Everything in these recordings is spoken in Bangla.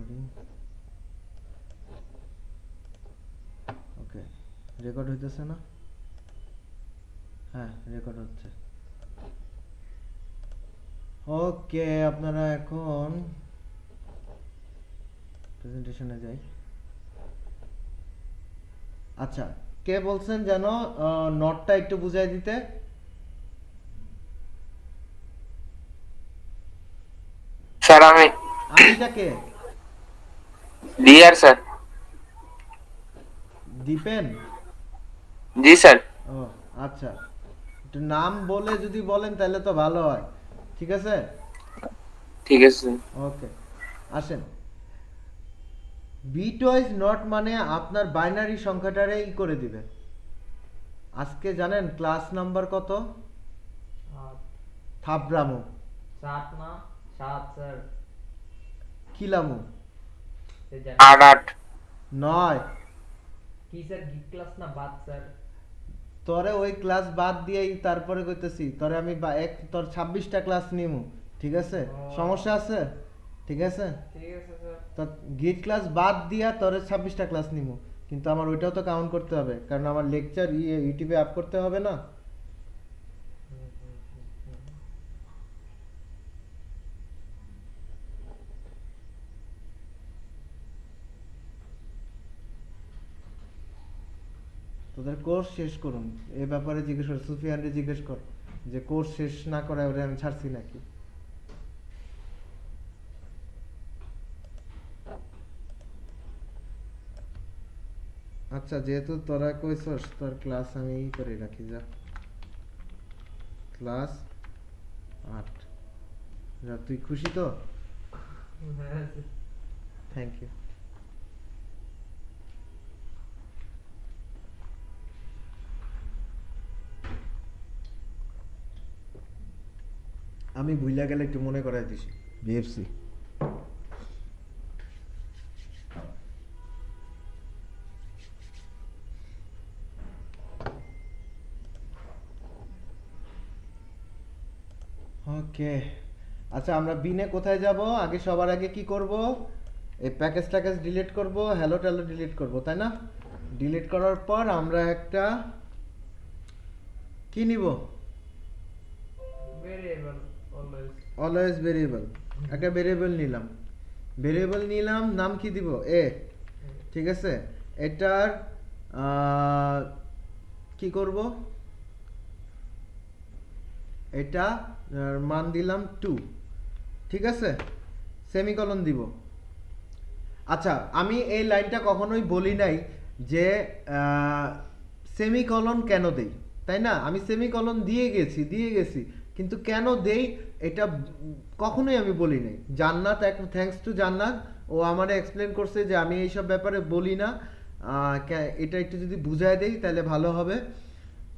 রেকর্ডিং ওকে রেকর্ড হইতেছে না হ্যাঁ রেকর্ড হচ্ছে ওকে আপনারা এখন প্রেজেন্টেশনে যাই আচ্ছা কে বলছেন যেন নোটটা একটু বুঝাই দিতে স্যার আমিটা কে ডিয়ার স্যার দীপেন জি স্যার ও আচ্ছা একটু নাম বলে যদি বলেন তাহলে তো ভালো হয় ঠিক আছে ঠিক আছে ওকে আসেন বিটওয়াইজ নট মানে আপনার বাইনারি সংখ্যাটারে ই করে দিবে আজকে জানেন ক্লাস নাম্বার কত থাবরামু 7 না 7 স্যার কিলামু সে জানি 8 নয় কি স্যার গিক ক্লাস না বাদ স্যার তোরে ওই ক্লাস বাদ দিয়েই তারপরে কইতেছি তোরে আমি তোর 26টা ক্লাস নিমু ঠিক আছে সমস্যা আছে ঠিক আছে ঠিক আছে স্যার তো গিট ক্লাস বাদ দিয়া তোরে 26টা ক্লাস নিমু কিন্তু আমার ওইটাও তো কাউন্ট করতে হবে কারণ আমার লেকচার ইউটিউবে আপ করতে হবে না তোদের কোর্স শেষ করুন এই ব্যাপারে জিজ্ঞেস কর সুফিয়ানরে জিজ্ঞেস কর যে কোর্স শেষ না করায় ওরে আমি ছাড়ছি নাকি আচ্ছা যেহেতু তোরা কইছস তোর ক্লাস আমি করে রাখি যা ক্লাস 8 যা তুই খুশি তো হ্যাঁ থ্যাংক ইউ আমি ভুইলা গেলে একটু মনে করাই দিছি বিএফসি ওকে আচ্ছা আমরা বিনে কোথায় যাব আগে সবার আগে কি করব এই প্যাকেজটাকে ডিলিট করব হ্যালো ট্যালো ডিলিট করব তাই না ডিলিট করার পর আমরা একটা কি নিব ভেরিয়েবল অলওয়েজ অলওয়েজ ভেরিয়েবল একটা ভেরিয়েবল নিলাম নাম কি দিব এ ঠিক আছে এটার কি করব এটা মান দিলাম 2 ঠিক আছে সেমিকোলন দিব আচ্ছা আমি এই লাইনটা কখনোই বলি নাই যে সেমিকোলন কেন দেই তাই না আমি সেমিকোলন দিয়ে গেছি কিন্তু কেন দেই এটা কখনোই আমি বলি নাই জান্নাত থ্যাঙ্কস টু জান্নাত ও আমারে এক্সপ্লেন করছে যে আমি এইসব ব্যাপারে বলি না এটা একটু যদি বুঝায় দেই তাহলে ভালো হবে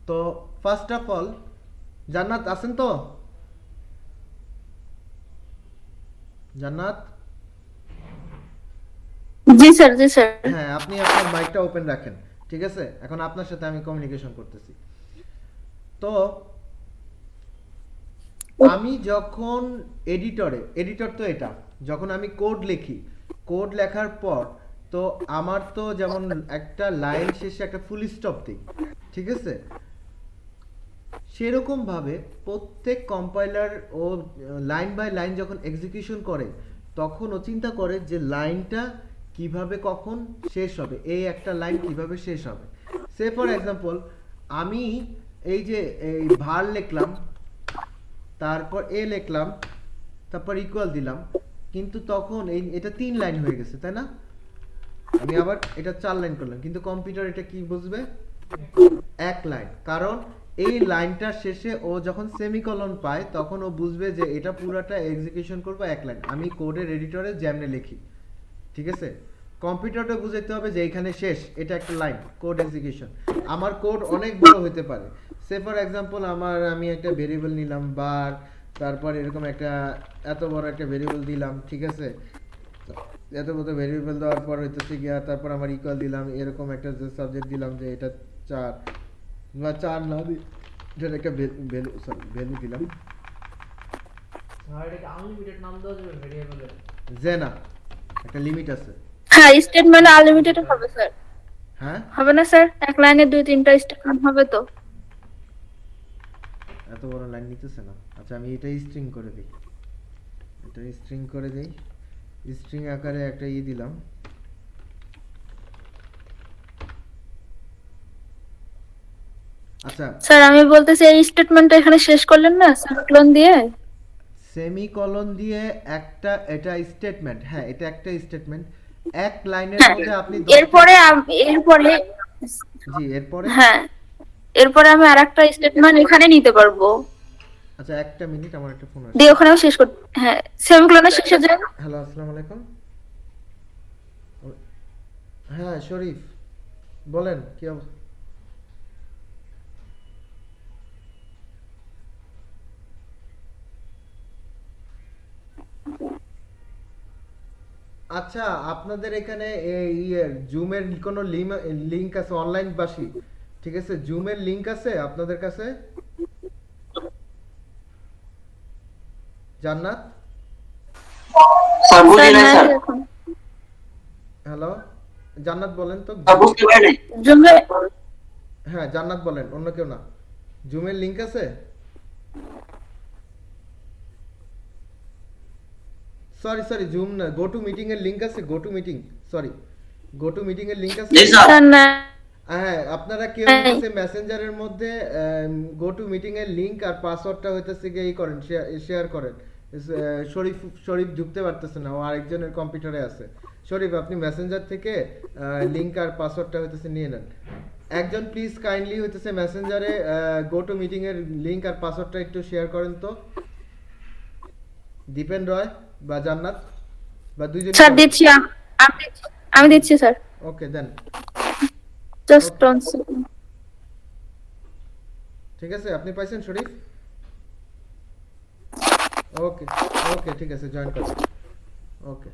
তো ফার্স্ট অফ অল জান্নাত আছেন তো জান্নাত জি স্যার হ্যাঁ আপনি আপনার মাইকটা ওপেন রাখেন ঠিক আছে এখন আপনার সাথে আমি কমিউনিকেশন করতেছি তো আমি যখন এডিটর তো এটা যখন আমি কোড লিখি কোড লেখার পর তো আমার তো যেমন একটা লাইন শেষে একটা ফুল স্টপ দিই ঠিক আছে সেরকম ভাবে প্রত্যেক কম্পাইলার ও লাইন বাই লাইন যখন এক্সিকিউশন করে তখন ও চিন্তা করে যে লাইনটা কিভাবে কখন শেষ হবে এই একটা লাইন কিভাবে শেষ হবে সে ফর এক্সাম্পল আমি এই যে এই ভার লিখলাম তারপর এ লিখলাম তারপর ইকুয়াল দিলাম কিন্তু তখন এটা 3 লাইন হয়ে গেছে তাই না আমি আবার এটা 4 লাইন করলাম কিন্তু কম্পিউটার এটা কি বুঝবে এক লাইন কারণ এই লাইনটার শেষে ও যখন সেমিকোলন পায় তখন ও বুঝবে যে এটা পুরোটা এক্সিকিউশন করবে এক লাইন আমি কোডের এডিটরে যেমনে লিখি ঠিক আছে কম্পিউটারটা বুঝাইতে হবে যে এখানে শেষ এটা একটা লাইন কোড এক্সিকিউশন আমার কোড অনেক বড় হতে পারে সে ফর एग्जांपल আমি একটা ভেরিয়েবল নিলাম বার তারপর এরকম একটা এত বড় একটা ভেরিয়েবল দিলাম ঠিক আছে এত বড় ভেরিয়েবল দেওয়ার পর হইতেছে গিয়া তারপর আমার ইকুয়াল দিলাম এরকম একটা যে সাবজেক্ট দিলাম যে এটা 4 বা 4 না দিই এটা একটা ভ্যালু দিলাম আর এটা আনলিমিটেড নাম দাও যাবে ভেরিয়েবলের জেনা একটা লিমিট আছে। হ্যাঁ, স্টেটমেন্ট আনলিমিটেড হবে স্যার। হ্যাঁ, হবে না স্যার? এক লাইনে 2-3টা স্টেটমেন্ট হবে তো? এত বড় লাইন নিতেছে না। আচ্ছা, আমি এটা স্ট্রিং করে দিই, এটা স্ট্রিং করে দিই, স্ট্রিং আকারে একটা দিলাম। আচ্ছা, স্যার আমি বলতেছি এই স্টেটমেন্টটা এখানে শেষ করলেন না সেমিকোলন দিয়ে? সেমিকলন দিয়ে একটা, এটা স্টেটমেন্ট, হ্যাঁ এটা একটা স্টেটমেন্ট। এক লাইনের হ্যাঁ, মধ্যে আপনি এরপরে এরপরে জি, এরপরে হ্যাঁ, এরপরে আমি আরেকটা স্টেটমেন্ট এখানে নিতে পারবো, আচ্ছা একটা মিনিট, আমার একটা ফোন আসছে। দিয়ে ওখানেও শেষ করতে। হ্যাঁ, সেমিকোলনের শেষে যায়। হ্যালো, আসসালামু আলাইকুম। হ্যাঁ শরীফ, বলেন কি অবস্থা? আচ্ছা, আপনাদের এখানে এই জুমের কোনো লিংক আছে অনলাইন বাসি? ঠিক আছে, জুমের লিংক আছে আপনাদের কাছে? জান্নাত, স্যার বুঝি স্যার না নাই স্যার, এখন। হ্যালো জান্নাত বলেন তো। স্যার বুঝতে পারি নাই। জুমে হ্যাঁ জান্নাত বলেন, অন্য কেউ না। জুমের লিংক আছে? সরি সরি, জুম না, গো টু মিটিং এর লিংক আছে, go to meeting, sorry, go to meeting এর লিংক আছে? জি স্যার। স্যার নাই। হ্যাঁ, আপনারা কেউ হ্যাঁ। হইতেছে মেসেঞ্জারের মধ্যে গো টু মিটিং এর লিংক আর পাসওয়ার্ডটা হইতেছে কি করেন, শেয়ার করেন। শরীফ শরীফ ঢুকতে পারতেছে না, ও আরেকজনের কম্পিউটারে আছে। শরীফ, আপনি মেসেঞ্জার থেকে লিংক আর পাসওয়ার্ডটা হইতেছে নিয়ে নেন। একজন প্লিজ কাইন্ডলি হইতেছে মেসেঞ্জারে গো টু মিটিং এর লিংক আর পাসওয়ার্ডটা একটু শেয়ার করেন তো। দীপেন রয় বা জান্নাত বা দুইজন। স্যার দিচ্ছি, আমি দিচ্ছি স্যার। ওকে দেন। Just one second. ঠিক আছে, আপনি পাইছেন শরীফ? ওকে ওকে, ঠিক আছে, জয়েন করুন। ওকে,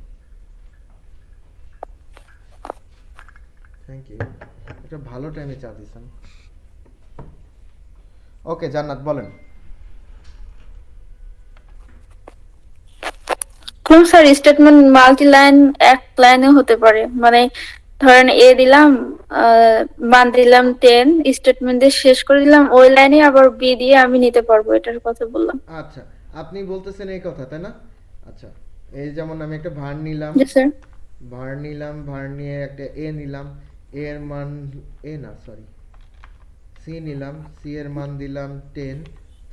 থ্যাংক ইউ। এটা ভালো টাইমে চা দিছেন। ওকে জান্নাত বলেন। কোন স্যার স্টেটমেন্ট মাল্টি লাইন এক লাইনে হতে পারে, মানে ধরেন এ দিলাম, মান দিলাম 10, স্টেটমেন্ট দিয়ে শেষ করে দিলাম, ওই লাইনে আবার বি দিয়ে আমি নিতে পারবো, এটার কথা বললাম। আচ্ছা, আপনি বলতেছেন এই কথা, তাই না? আচ্ছা, এই যেমন আমি একটা ভার নিলাম, জি স্যার। ভার নিয়ে একটা এ নিলাম, এ এর মান, এ না সরি, সি নিলাম, সি এর মান দিলাম 10,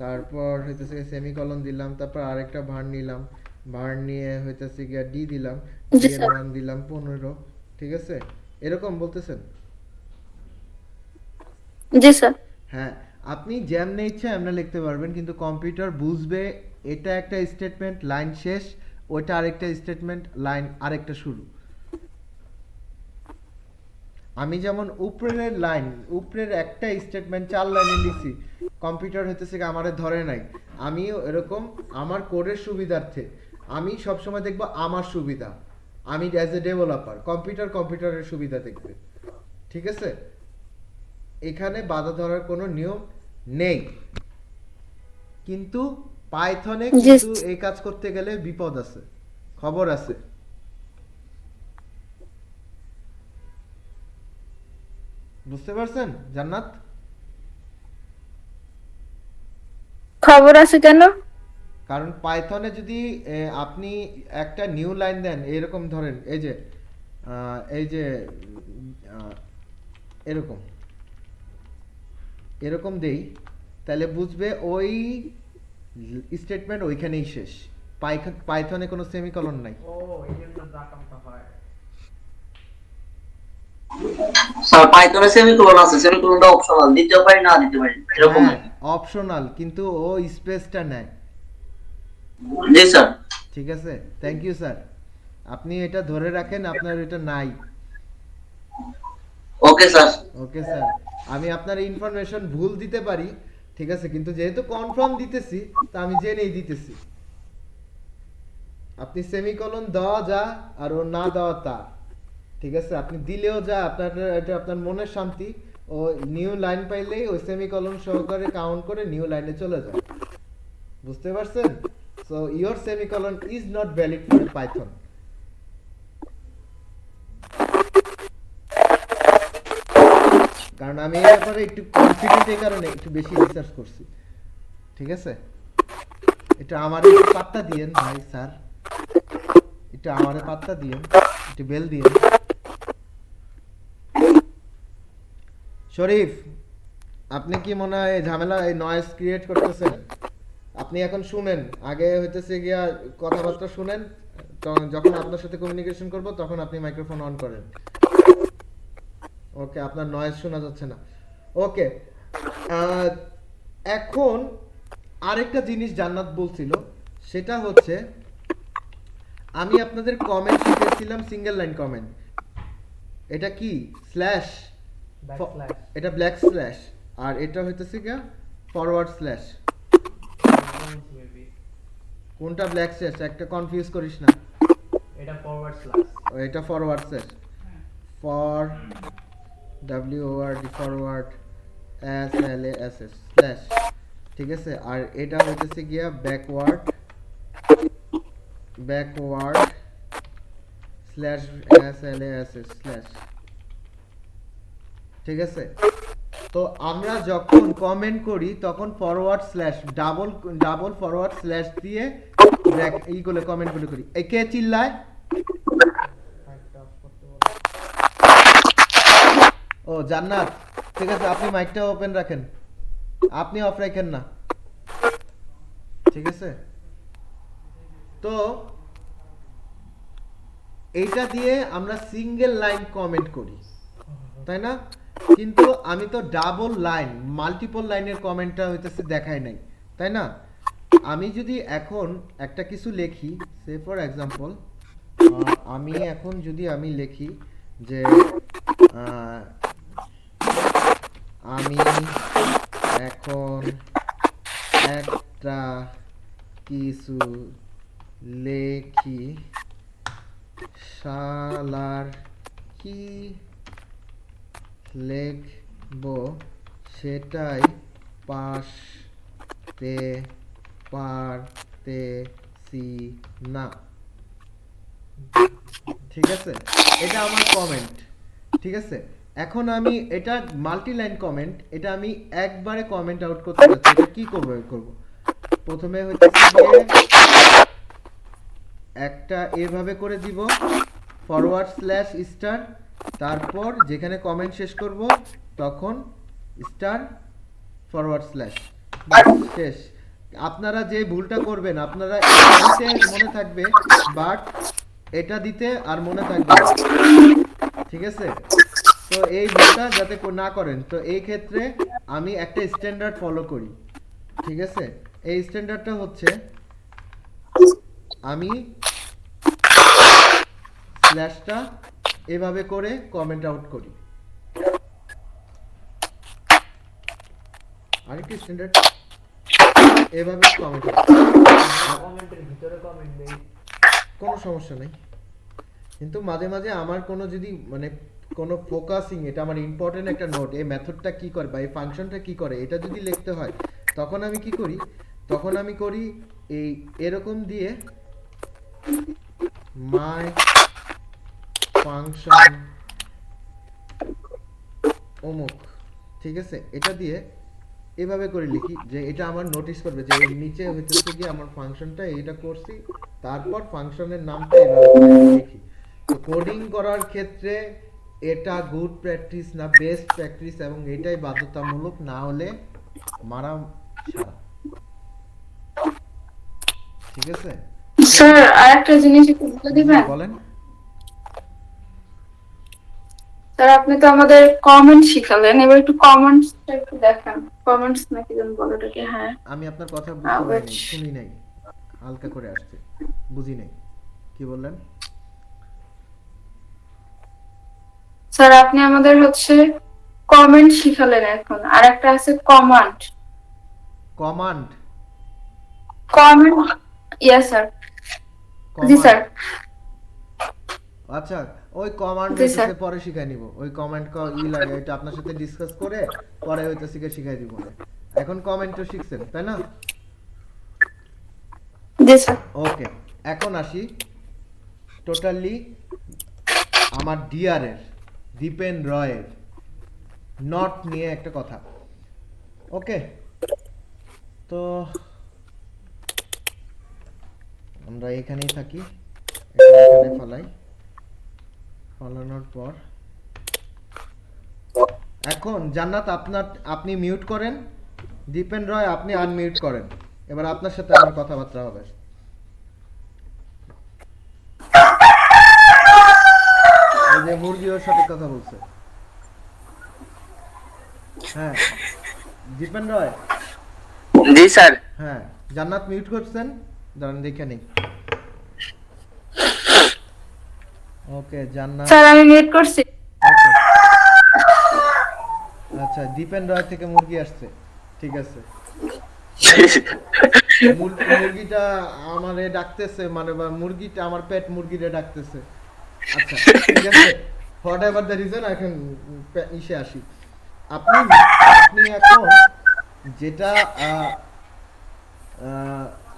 তারপর হইতেছে সেমিকলন দিলাম, তারপর আরেকটা ভার নিলাম, ভার নিয়ে হইতেছে গিয়া ডি দিলাম, ডি জি এর স্যার। মান দিলাম 15। ঠিক আছে, এরকম বলতেছেন? জি স্যার। হ্যাঁ, আপনি যেমনে ইচ্ছা এমনি লিখতে পারবেন, কিন্তু কম্পিউটার বুঝবে এটা একটা স্টেটমেন্ট, লাইন শেষ, ওইটা আরেকটা স্টেটমেন্ট, লাইন আরেকটা শুরু। আমি যেমন উপরের লাইন, উপরের একটা স্টেটমেন্ট 4 লাইনে লিখছি, কম্পিউটার হইতেছে কি আমারে ধরে নাই। আমিও এরকম আমার কোডের সুবিধার্থে আমি সবসময় দেখবো আমার সুবিধা, আমি অ্যাজ এ ডেভেলপার, কম্পিউটারের সুবিধা দেখবে। ঠিক আছে, এখানে বাধা ধরার কোনো নিয়ম নেই, কিন্তু পাইথনে কিন্তু এই কাজ করতে গেলে বিপদ আছে, খবর আছে। বুঝতে পারছেন জান্নাত? খবর আছে কেন? কারণ পাইথনে যদি আপনি একটা নিউ লাইন দেন, এরকম ধরেন এই যে আহ, এরকম এরকম দেই, তাহলে বুঝবে ওই স্টেটমেন্ট ওইখানেই শেষ। পাইথনে কোনো সেমিকলন নাই। ও এই জন্য দাকামটা হয়। স্যার পাইথনে সেমিকোলন আছে, সেমিকোলনটা অপশনাল, দিতেও পারি না দিতে পারি, এরকম হ্যাঁ, নাকি? অপশনাল, কিন্তু ও স্পেসটা নেয়। জি স্যার। ঠিক আছে, থ্যাংক ইউ স্যার। আপনি এটা ধরে রাখেন, আপনার এটা নাই। Okay sir. ওকে স্যার, আমি আপনার ইনফরমেশন ভুল দিতে পারি, ঠিক আছে, কিন্তু যেহেতু কনফার্ম দিতেছি তা আমি জেনেই দিতেছি। আপনি সেমিকলন দেওয়া যা আর ও না দেওয়া তা, ঠিক আছে, আপনি দিলেও যা, আপনার এটা আপনার মনের শান্তি। ও নিউ লাইন পাইলেই ওই সেমিকলন সহকারে কাউন্ট করে নিউ লাইনে চলে যায়। বুঝতে পারছেন? So your semicolon is not valid for Python. কারণ আমি এই ব্যাপারে একটু কনফিডেন্ট এই কারণে একটু বেশি রিসার্চ করছি। ঠিক আছে, এটা আমার একটু পাত্তা দিয়েন ভাই স্যার, এটা আমারে পাত্তা দিয়েন, একটু বেল দিয়েন। শরীফ, আপনি কি মনে হয় এই ঝামেলা, এই নয়েজ ক্রিয়েট করতেছেন? আপনি এখন শুনেন, আগে হইতেছে গিয়া কথাবার্তা শুনেন, যখন আপনার সাথে কমিউনিকেশন করব তখন আপনি মাইক্রোফোন অন করেন। ওকে, আপনার নয়েজ শোনা যাচ্ছে না। ওকে, এখন আরেকটা জিনিস জান্নাত বলছিল, সেটা হচ্ছে আমি আপনাদের কমেন্ট শিখেছিলাম সিঙ্গেল লাইন কমেন্ট। এটা কি স্ল্যাশ, Backslash. এটা ব্ল্যাক স্ল্যাশ, আর এটা হইতেছে কি ফরওয়ার্ড স্ল্যাশ। Equals maybe. কোনটা ব্ল্যাক স্ল্যাশ? একটা কনফিউজ করিস না। এটা forward slash. এটা forward slash, for WORD forward SLASS slash. ঠিক আছে, আর এটা হইতেছে গিয়া ব্যাকওয়ার্ড স্ল্যাশ SLASS স্ল্যাশ। ঠিক আছে, তো আমরা যখন কমেন্ট করি তখন forward slash double forward slash দিয়ে এইগুলো কমেন্টগুলো করি। এই কে চিল্লায়? Mic-টা off করতে বলো। ও জান্নাত, ঠিক আছে, আপনি মাইকটা ওপেন রাখেন, আপনি অফ রাখেন না। ঠিক আছে, তো এইটা দিয়ে আমরা সিঙ্গেল লাইন কমেন্ট করি, তাই না? কিন্তু আমি তো ডাবল লাইন মাল্টিপল লাইনের কমেন্টটা হইতেছে দেখাই নাই, তাই না? আমি যদি এখন একটা কিছু লিখি, সে ফর এক্সাম্পল আমি এখন যদি আমি লিখি যে আমি এখন একটা কিছু লেখি, শালার কি লিখবো সেটাই পারতেছি না। ঠিক আছে, এটা আমার কমেন্ট। ঠিক আছে, এখন আমি এটা মাল্টি লাইন কমেন্ট, এটা আমি একবারে কমেন্ট আউট করতে যাচ্ছি। এটা কি করব? প্রথমে হচ্ছে একটা এভাবে করে দিব ফরওয়ার্ড স্ল্যাশ স্টার, তারপর যেখানে কমেন্ট শেষ করব তখন স্টার ফরওয়ার্ড স্ল্যাশ, শেষ। আপনারা যে ভুলটা করবেন, আপনারা এটা দিতে মনে থাকবে, বাট এটা দিতে আর মনে থাকবে না। ঠিক আছে, তো এই ভুলটা যাতে না করেন, তো এই ক্ষেত্রে আমি একটা স্ট্যান্ডার্ড ফলো করি। ঠিক আছে, এই স্ট্যান্ডার্ডটা হচ্ছে আমি স্ল্যাশটা এভাবে করে কমেন্ট আউট করি। আরেকটি স্ট্যান্ডার্ড এভাবে কমেন্ট আউট, কমেন্টের ভিতরে কমেন্ট দেই, কোনো সমস্যা নেই। কিন্তু মাঝে মাঝে আমার কোনো যদি মানে কোনো ফোকাসিং, এটা আমার ইম্পর্টেন্ট একটা নোট, এই মেথডটা কি করে বা এই ফাংশনটা কি করে, এটা যদি লিখতে হয় তখন আমি কি করি, তখন আমি করি এই এরকম দিয়ে মাই ফাংশন অমুক। ঠিক আছে, এটা দিয়ে এভাবে করে লিখি যে এটা আমার নোটিস করবে যে এর নিচে হইতেছে কি আমার ফাংশনটা এইটা করছি, তারপর ফাংশনের নামটা এভাবে করে লিখি। তো কোডিং করার ক্ষেত্রে এটা গুড প্র্যাকটিস না, বেস্ট প্র্যাকটিস, এবং এটাই বাধ্যতামূলক, না হলে মারা সারা। ঠিক আছে স্যার, আরেকটা জিনিস একটু বলে দিবেন? বলেন। স্যার, আপনি তো আমাদের কমেন্ট শিখালেন, এবার একটু কমেন্টসটা একটু দেখান। কমেন্টস নাকি যেন বলে ওটাকে? হ্যাঁ, আমি আপনার কথা শুনি নাই, হালকা করে আসছে, বুঝি নাই কি বললেন। স্যার আপনি আমাদের হচ্ছে কমেন্ট শিখালেন, এখন আর একটা আছে command. Command, comment, yes sir. জি স্যার। আচ্ছা, ওই কমান্ড জি, স্যার। পরে শিখাই নিব, ওই কমেন্ট লাগে এটা আপনার সাথে ডিসকাস করে পরে হইতেছে শিখাই দিব। এখন কমেন্টও শিখছেন তাই না? জি স্যার। ওকে, এখন আসি টোটালি আমার ডিআর এর, দীপেন রয়ের নট নিয়ে একটা কথা। ওকে, তো আমরা এখানেই থাকি, এখানে ফালাই। ফালানোর পর এখন জান্নাত আপনি মিউট করেন, দীপেন রয় আপনি আনমিউট করেন। এবার আপনার সাথে আমার কথাবার্তা হবে। এই যে মুরগিও সঠিক কথা বলছে। হ্যাঁ দীপেন রয়। জি স্যার। হ্যাঁ জান্নাত মিউট করছেন, দাঁড়ান দেখে নিই। ওকে জান্নাত, স্যার আমি মিউট করছি। ওকে আচ্ছা দীপেন রয় থেকে মুরগি আসছে, ঠিক আছে। মুরগিটা আমারে ডাকতেছে, মানে মুরগিটা আমার পেট মুরগিরে ডাকতেছে। আচ্ছা ঠিক আছে, হোয়াট এভার দ্য রিজন, এখন ইসে আসি। আপনি আপনি এখন যেটা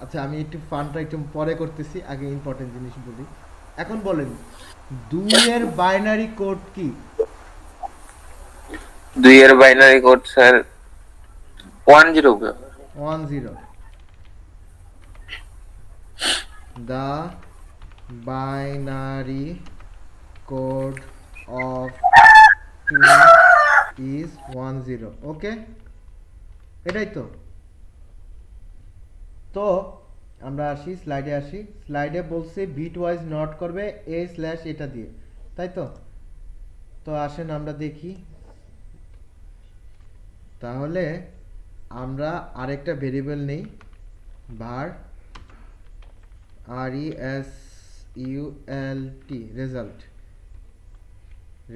আচ্ছা আমি একটু ফানটা একটু পরে করতেছি, আগে ইম্পর্টেন্ট জিনিস বলি। এখন বলেন 2 এর বাইনারি কোড কি? 2 এর binary code sir 10। 10। The binary code of 2 is 10. ওকে, এটাই তো। তো আমরা আসি স্লাইডে, আসি স্লাইডে বলছে বিট ওয়াইজ নট করবে এ স্ল্যাশ এটা দিয়ে, তাই তো। তো আসেন আমরা দেখি, তাহলে আমরা আরেকটা ভেরিয়েবল নেই, var result,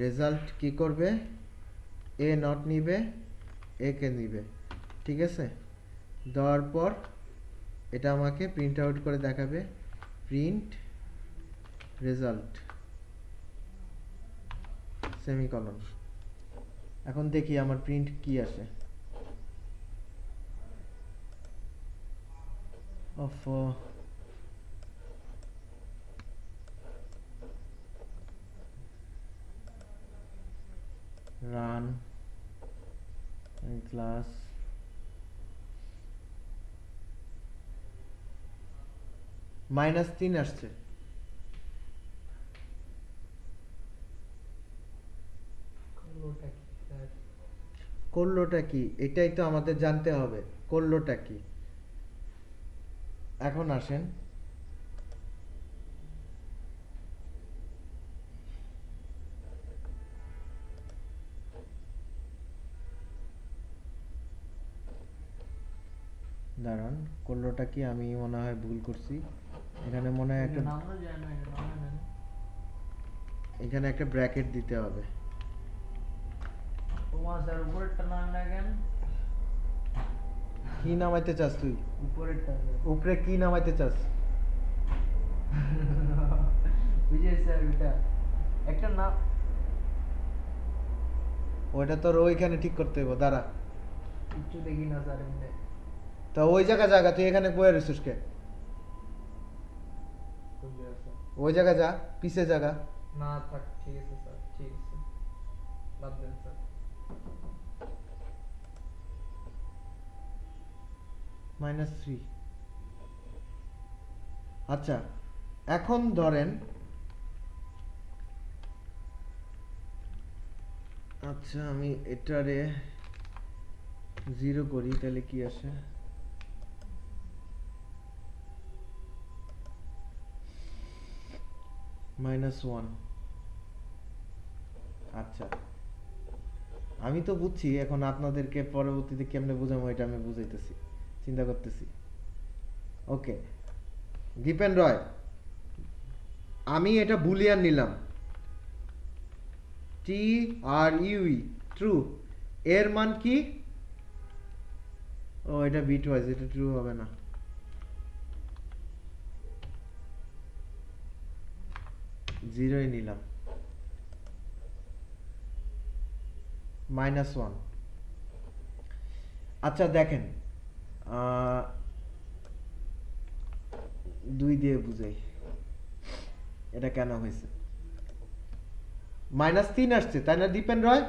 রেজাল্ট কি করবে, এ নট নিবে, এ কে নিবে, ঠিক আছে। দেওয়ার পর এটা আমাকে প্রিন্ট আউট করে দেখাবে, প্রিন্ট রেজাল্ট সেমিকলন। এখন দেখি আমার প্রিন্ট কি আসে। অফ রান ক্লাস -3 আসছে। করলোটা কি স্যার? করলোটা কি, এটাই তো আমাদের জানতে হবে, করলোটা কি। এখন আসেন দাঁড়ান, করলোটা কি, আমি মনে হয় ভুল করছি। এখানে মনে হয় একটা, নামও জানি না, এটা নামও জানি না। এখানে একটা ব্র্যাকেট দিতে হবে। তোমার স্যার উপরেরটা নাম না কেন? কি নামাইতে চাস তুই? উপরেরটা স্যার। উপরে কি নামাইতে চাস? বিজয় স্যার ওটা একটা নাম, ওইটা তোর ওইখানে ঠিক করতে হবে, দাঁড়া। কিচ্ছু দেখি না স্যার এমনি। তা ওই জায়গা তুই এখানে বয়ে রইছিস কে? বুঝলি স্যার? ওই জায়গা যা, পিছে জায়গা। না থাক, ঠিক আছে স্যার, ঠিক আছে, বাদ দেন স্যার। -3। আচ্ছা এখন ধরেন, আচ্ছা আমি এটারে 0 করি, তাহলে কি আসে? -1। আচ্ছা আমি তো বুঝছি, এখন আপনাদেরকে পরবর্তীতে কেমনে বুঝাবো এটা আমি বুঝাইতেছি, চিন্তা করতেছি। ওকে দীপেন রয়, আমি এটা বুলিয়ান নিলাম, TRUE, ট্রু। এর মান কি? ও এটা বিট ওয়াইজ, এটা ট্রু হবে না। জিরোই নিলাম। -1। আচ্ছা দেখেন 2 দিয়ে বুঝাই এটা কেন হয়েছে। -3 আসছে তাই না দীপেন রয়?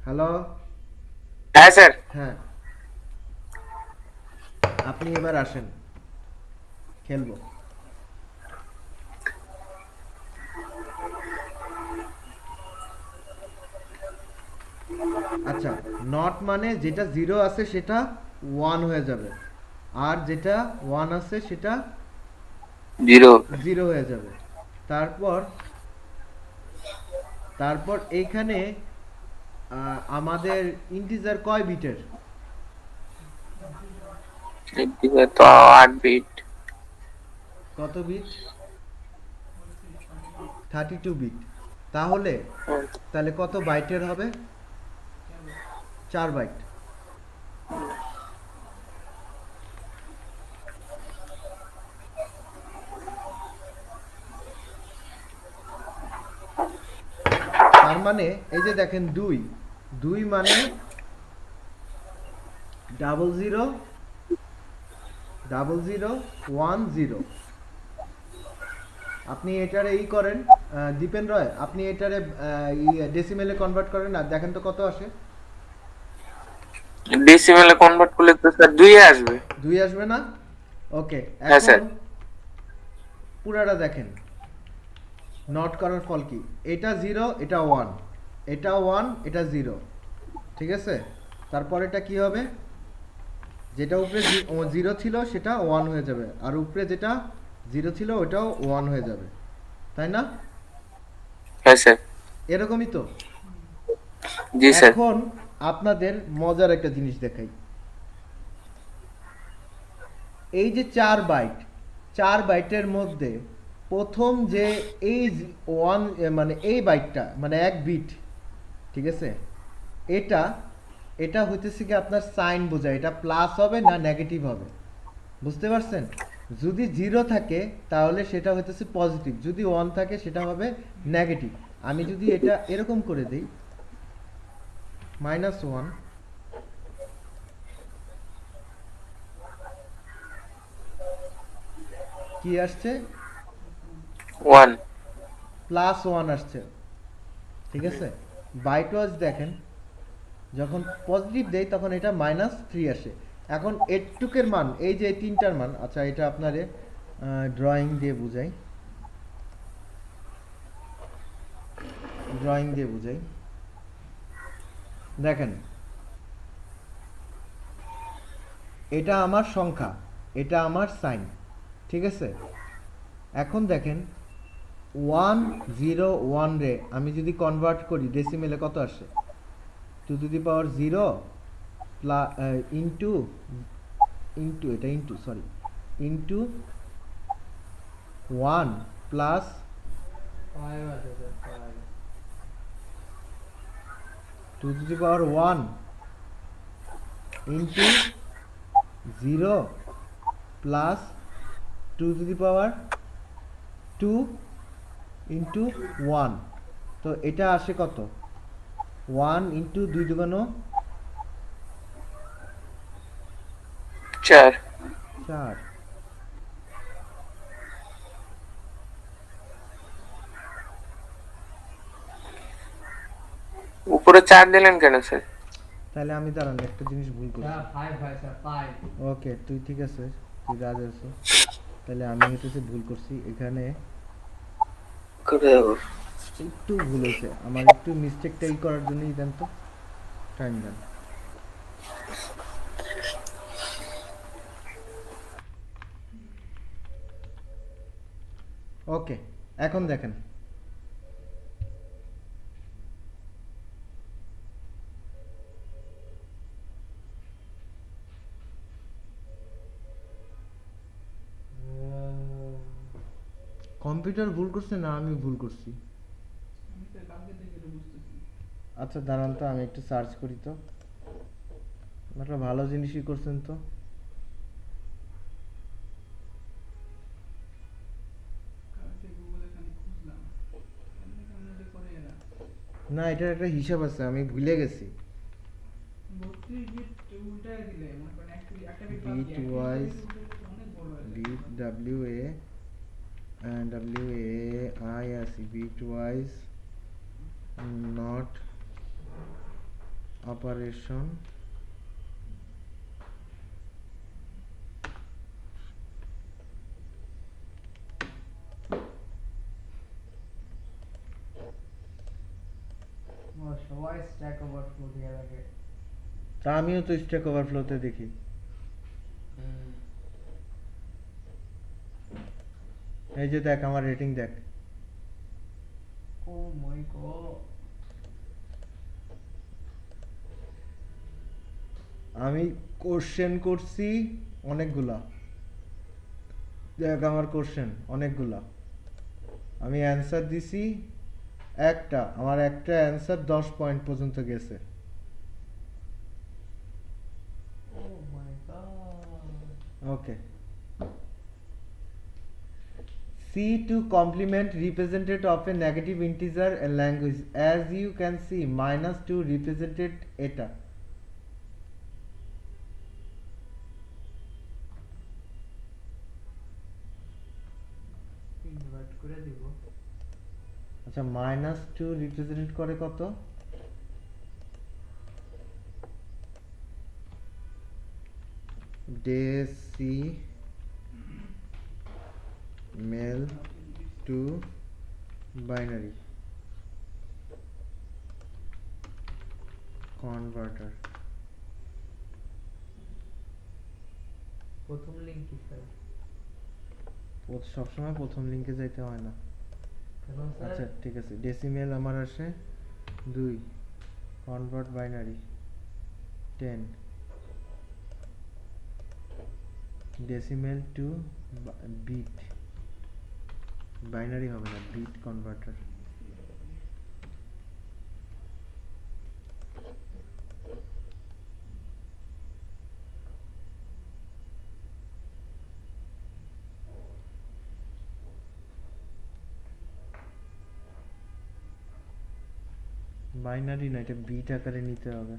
হ্যালো, হ্যাঁ স্যার। হ্যাঁ, আপনি এবার আসেন, খেলবো। আচ্ছা, নট মানে যেটা জিরো আছে সেটা ওয়ান হয়ে যাবে, আর যেটা ওয়ান আছে সেটা জিরো। জিরো হয়ে যাবে। তারপর তারপর এইখানে আমাদের ইন্টিজার কয় বিটের? তো 8 বিট। কত বিট? 32 বিট। তাহলে তাহলে কত বাইটের হবে? 4 বাইট। তার মানে এই যে দেখেন 2, 2 মানে 000010। আপনি এটারে করেন, দীপেন রয়, আপনি এটারে ডেসিমেলে কনভার্ট করেন আর দেখেন তো কত আসে। ডেসিমেলে কনভার্ট করলে তো স্যার 2 এ আসবে। 2 আসবে না? ওকে, হ্যাঁ, স্যার। এখন পুরাটা দেখেন, নট করার ফল কি? এটা 0, এটা 1, এটা 1, এটা 0, ঠিক আছে? তারপর এটা কি হবে? যেটা উপরে 0 ছিল সেটা 1 হয়ে যাবে, আর উপরে যেটা 0 ছিল ওটাও 1 হয়ে যাবে, তাই না? হ্যাঁ স্যার। এরকমই তো। জি স্যার। এখন আপনাদের মজার একটা জিনিস দেখাই। এই যে 4 বাইটের মধ্যে প্রথম যে এই ওয়ান মানে এই বাইটটা মানে 1 বিট, ঠিক আছে? এটা এটা হইতেছে কি আপনার সাইন বোঝায়, এটা প্লাস হবে না নেগেটিভ হবে, বুঝতে পারছেন? যদি 0 থাকে তাহলে সেটা হইতেছে পজিটিভ, যদি 1 থাকে সেটা হবে নেগেটিভ। আমি যদি এটা এরকম করে দেই -1, কি আসছে? 1। +1 আসছে, ঠিক আছে? বাইট ওয়াইজ দেখেন, যখন পজিটিভ দেই তখন এটা -3 আসে। এখন এটুকের মান, এই যে এই তিনটার মান, আচ্ছা এটা আপনারে ড্রয়িং দিয়ে বুঝাই, দেখেন এটা আমার সংখ্যা, এটা আমার সাইন, ঠিক আছে? এখন দেখেন 101 রে আমি যদি কনভার্ট করি ডেসিমেলে কত আসে? 2 প্লাস ইনটু ইনটু এটা ইনটু সরি ইনটু 1 প্লাস 5 আছে স্যার, 5। 2 into 0 plus 2 into 1। তো এটা আসে কত? 1 ইনটু 2 দুগুণ 4। 4। উপরে 4 দিলেন কেন স্যার? তাহলে আমি দাঁড়ান একটা জিনিস ভুল করছি। স্যার 5 হয় স্যার, 5। ওকে, তুই ঠিক আছে, তুই রাজি আছো। তাহলে আমি হইতেছে ভুল করছি এখানে, কোথায় যাব? একটু ভুল হয়েছে আমার, একটু মিস্টেকটা করার জন্যই দেন তো, টাইম দেন। ওকে, এখন দেখেন কম্পিউটার ভুল করছে না আমি ভুল করছি? আচ্ছা দাঁড়ান তো, আমি একটু সার্চ করি তো। একটা ভালো জিনিসই করছেন তো। না, এটার একটা হিসাব আছে, আমি ভুলে গেছি। বিট ওয়াইজ, বিট WAI আছে, বিট ওয়াইজ নট অপারেশন সবাই স্ট্যাক ওভারফ্লো দিয়ে রাখে। তা আমিও তো স্ট্যাক ওভারফ্লোতে দেখি। এই যে দেখ আমার রেটিং দেখ। ও মাই গড, আমি কোশ্চেন করছি অনেকগুলা, দেখ আমার কোশ্চেন অনেকগুলা, আমি অ্যান্সার দিছি একটা, আমার একটা অ্যান্সার 10 পয়েন্ট পর্যন্ত গেছে। Oh my god. Okay, C to complement represented of a negative integer a language, as you can see -2 represented এটা। ইনভার্ট করে দিব। আচ্ছা -2 রিপ্রেজেন্ট করে কত? decimal to binary converter। প্রথম লিঙ্ক কি স্যার? সবসময় প্রথম লিঙ্কে যাইতে হয় না। এখন আচ্ছা স্যার ঠিক আছে, ডেসিমেল আমার আসে 2, convert binary 10, decimal to bit, binary হবে না, বিট কনভার্টার। বাইনারি না, এটা বিট আকারে নিতে হবে।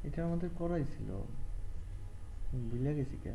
এটা আমাদের করাই ছিল, ভুলে গেছি কে।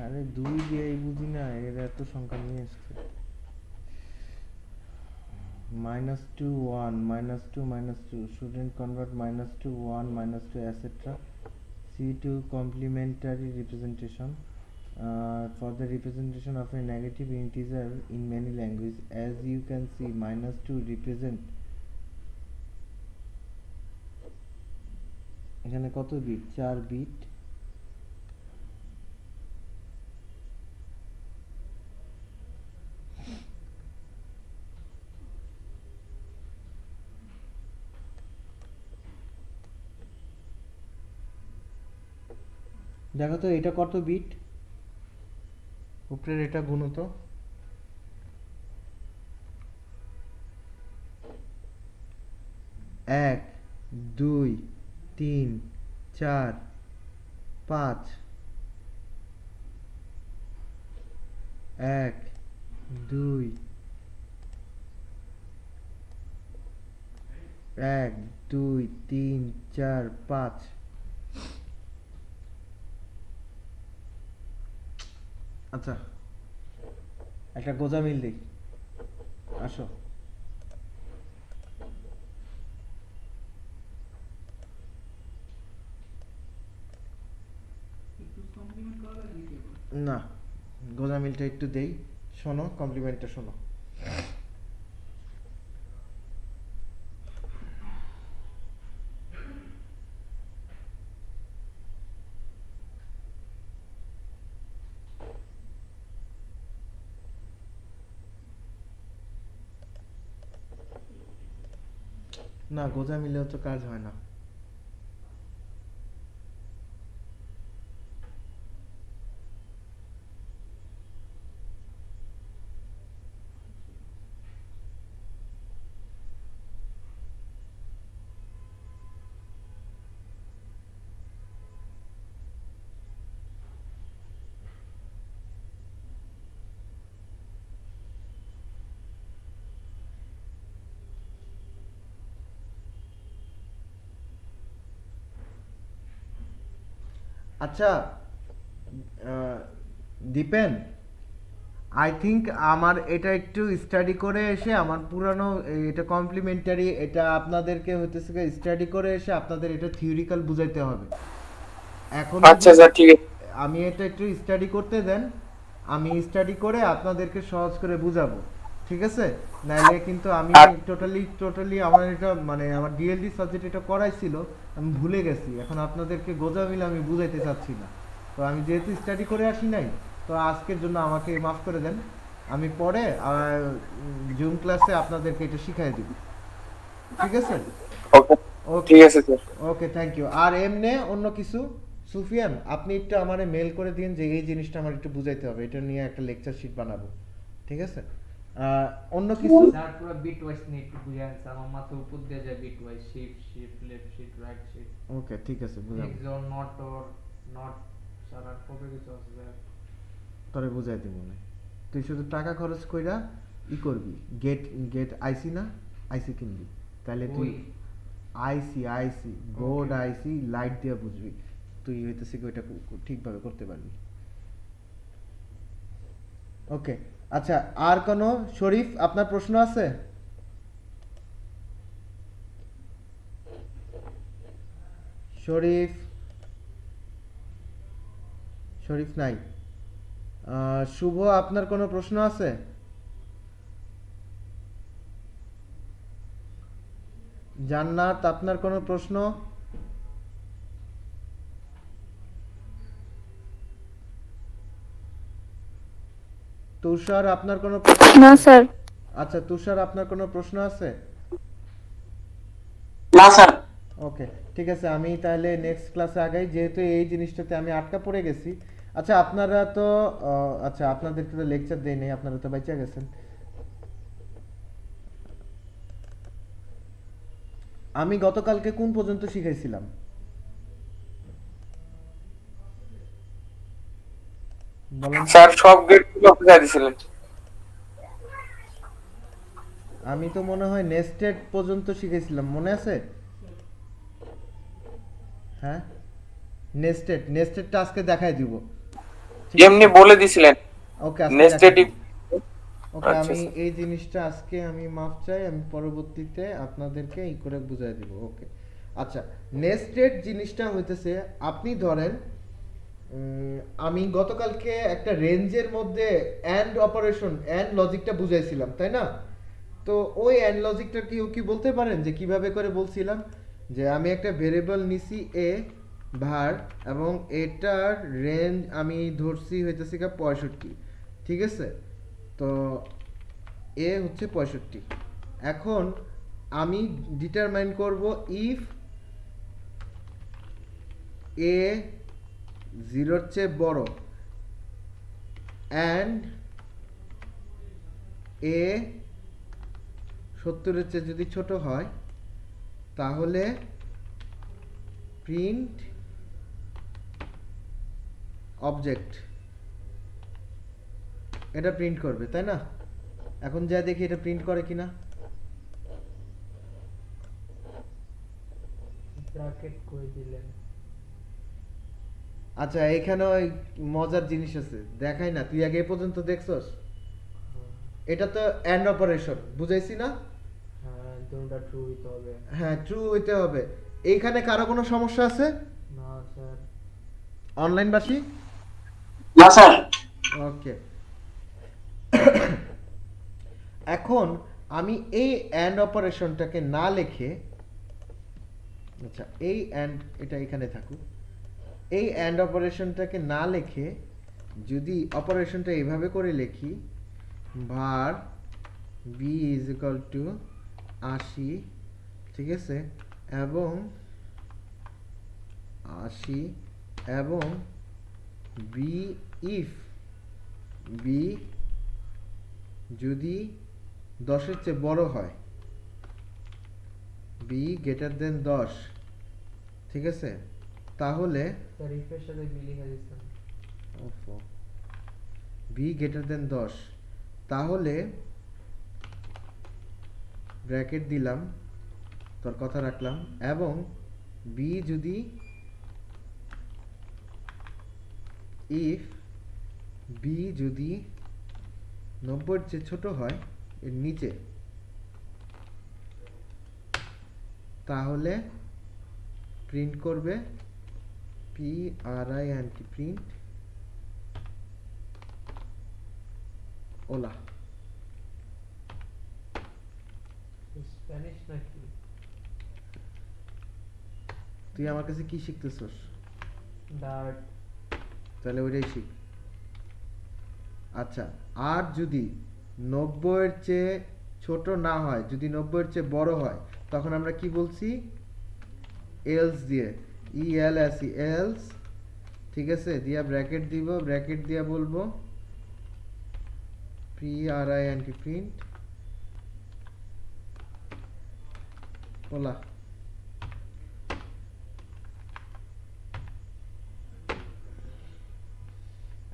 আরে 2 দিয়েই বুঝি না, এর এত সংখ্যা নিয়ে এসছে। -2 1 -2 -2 shouldn't convert -2 1 -2 etc. C2 complementary representation for the representation of a negative integer in many languages, as you can see -2 represent এখানে কত বিট? 4 বিট। দেখো তো এটা কত বিট, উপরের এটা গুণ তো। 1 2 3 4 5, 1 2 1 2 3 4 5 আচ্ছা একটা গোজা মিল দিই আসো না গোজা মিলটা একটু দেই শোনো কমপ্লিমেন্টটা শোনো না গোজা মিলেও তো কাজ হয় না আচ্ছা দীপেন আই থিংক আমার এটা একটু স্টাডি করে এসে আমার পুরানো এটা কমপ্লিমেন্টারি এটা আপনাদেরকে হইতেছে স্টাডি করে এসে আপনাদের এটা থিওরিক্যাল বুঝাইতে হবে এখন আচ্ছা স্যার ঠিক আছে আমি এটা একটু স্টাডি করতে দেন আমি স্টাডি করে আপনাদেরকে সহজ করে বুঝাবো ঠিক আছে নাইলে কিন্তু আমি টোটালি আমার এটা মানে আমার ডিএলডি সাবজেক্ট এটা করাইছিল আমি ভুলে গেছি এখন আপনাদেরকে গোজা মিলে আমি বুঝাইতে চাচ্ছি না তো আমি যেহেতু স্টাডি করে আসি নাই তো আজকের জন্য আমাকে মাফ করে দেন আমি পরে জুম ক্লাসে আপনাদেরকে এটা শিখাই দিব ঠিক আছে ওকে ওকে ঠিক আছে স্যার ওকে থ্যাংক ইউ আর এমনে অন্য কিছু সুফিয়ান আপনি একটু আমারে মেল করে দিন যে এই জিনিসটা আমার একটু বুঝাইতে হবে এটা নিয়ে একটা লেকচার শিট বানাবো ঠিক আছে অন্য কিছু স্যার পুরো বিট ওয়াইজ নিয়ে একটু বুঝান স্যার আমার মাথার উপর দিয়ে যায় bitwise shift left shift right shift okay ঠিক আছে বুঝাবো এক্সন নট অর নট স্যার আর কবে কিছু আছে স্যার তোরে বুঝাই দিব না তুই শুধু টাকা খরচ কইরা ই করবি গেট গেট আইসি না আইসি কিনবি তাহলে তুই আইসি বোর্ড আইসি লাইট দিয়ে বুঝবি তুই হইতেছে কি ওইটা ঠিকভাবে করতে পারবি ওকে আচ্ছা আর কোনো শরীফ আপনার প্রশ্ন আছে শরীফ শরীফ নাই শুভ আপনার কোনো প্রশ্ন আছে জান্নাত আপনার কোনো প্রশ্ন তুষার আপনার কোনো প্রশ্ন না স্যার আচ্ছা তুষার আপনার কোনো প্রশ্ন আছে না স্যার ওকে ঠিক আছে আমি তাহলে নেক্সট ক্লাসে আগাই যেহেতু এই জিনিসটাতে আমি আটকা পড়ে গেছি আচ্ছা আপনারা তো আচ্ছা আপনাদেরকে তো লেকচার দেই নাই আপনারা তো বাইচা গেছেন আমি গতকালকে কোন পর্যন্ত শিখাইছিলাম বলেন স্যার সব গেটগুলো বুঝাই দিছিলেন আমি তো মনে হয় নেস্টেড পর্যন্ত শিখেছিলাম মনে আছে হ্যাঁ নেস্টেডটা আজকে দেখাই দিব এমনি বলে দিছিলেন ওকে নেস্টেড ওকে আচ্ছা, আমি স্যার। এই জিনিসটা আজকে আমি মাপ চাই আমি পরবর্তীতে আপনাদেরকে এই করে বুঝাই দিব ওকে আচ্ছা নেস্টেড জিনিসটা হইতেছে আপনি ধরেন আমি গতকালকে একটা রেঞ্জের মধ্যে অ্যান্ড অপারেশন অ্যান্ড লজিকটা বুঝাইছিলাম তাই না তো ওই অ্যান্ড লজিকটা কি বলতে পারেন যে কিভাবে করে বলছিলাম যে আমি একটা ভেরিয়েবল নিছি এ ভার এবং এটার রেঞ্জ আমি ধরছি হইতেছে 65 ঠিক আছে তো এ হচ্ছে 65 এখন আমি ডিটারমাইন করব ইফ এ 0-র চেয়ে বড় অ্যান্ড এ 70-এর চেয়ে যদি ছোট হয় তাহলে প্রিন্ট অবজেক্ট এটা প্রিন্ট করবে তাই না এখন যা দেখি এটা প্রিন্ট করে কিনা ব্র্যাকেট কই দিলেন? আচ্ছা এখানে ওই মজার জিনিস আছে, দেখাই না, তুই আগে এ পর্যন্ত দেখছস? এটা তো এন্ড অপারেশন, বুঝাইছি না? হ্যাঁ, দুটোটা ট্রু হইতে হবে। হ্যাঁ ট্রু হইতে হবে। এইখানে কারো কোনো সমস্যা আছে? না স্যার। অনলাইনবাসী? না স্যার। ওকে। এখন আমি এই এন্ড অপারেশনটাকে না লিখে, আচ্ছা এই এন্ড, এটা এখানে থাকুক, এই এন্ড অপারেশনটাকে না লিখে যদি অপারেশনটা এইভাবে করে লিখি, var b is equal two 80, ঠিক আছে, এবং 80 এবং b if b যদি 10-এর চেয়ে বড় হয়, b গ্রেটার দেন 10, ঠিক আছে, তাহলে স্যার ইফের সাথে বি লিখে দিছেন। b গ্রেটার দেন 10, তাহলে ব্র্যাকেট দিলাম, তোর কথা রাখলাম, এবং b যদি if b যদি 90-এর চেয়ে ছোট হয় এর নিচে, তাহলে প্রিন্ট করবে print প্রিন্ট ওলা। স্প্যানিশ নাকি? তুই আমার কাছে কি শিখতেছস? ডার্ট। তাহলে ওইটাই শিখ। আচ্ছা, আর যদি 90-এর চেয়ে ছোট না হয়, যদি 90-এর চেয়ে বড় হয়, তখন আমরা কি বলছি? এলস দিয়ে, এলস, ঠিক আছে, দিয়া ব্র্যাকেট দিব, ব্র্যাকেট দিয়া বলবো print ওলা।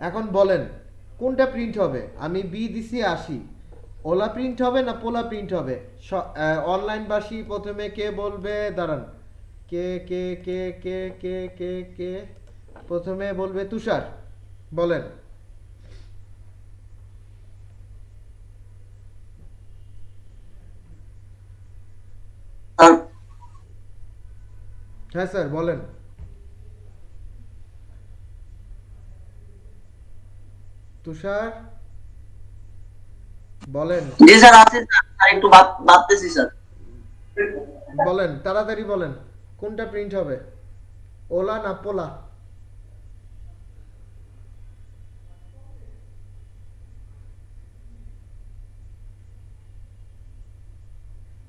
এখন বলেন কোনটা প্রিন্ট হবে? আমি বি দিছি 80, ওলা প্রিন্ট হবে না পোলা প্রিন্ট হবে? অনলাইনবাসী প্রথমে কে বলবে? দাঁড়ান, কে কে কে কে কে কে কে প্রথমে বলবে? তুষার, বলেন। স্যার হ্যাঁ স্যার বলেন। তুষার বলেন, জি স্যার আছে স্যার, আর একটু ভাবতেছি স্যার। বলেন তাড়াতাড়ি বলেন, কোনটা প্রিন্ট হবে? ওলা না পোলা?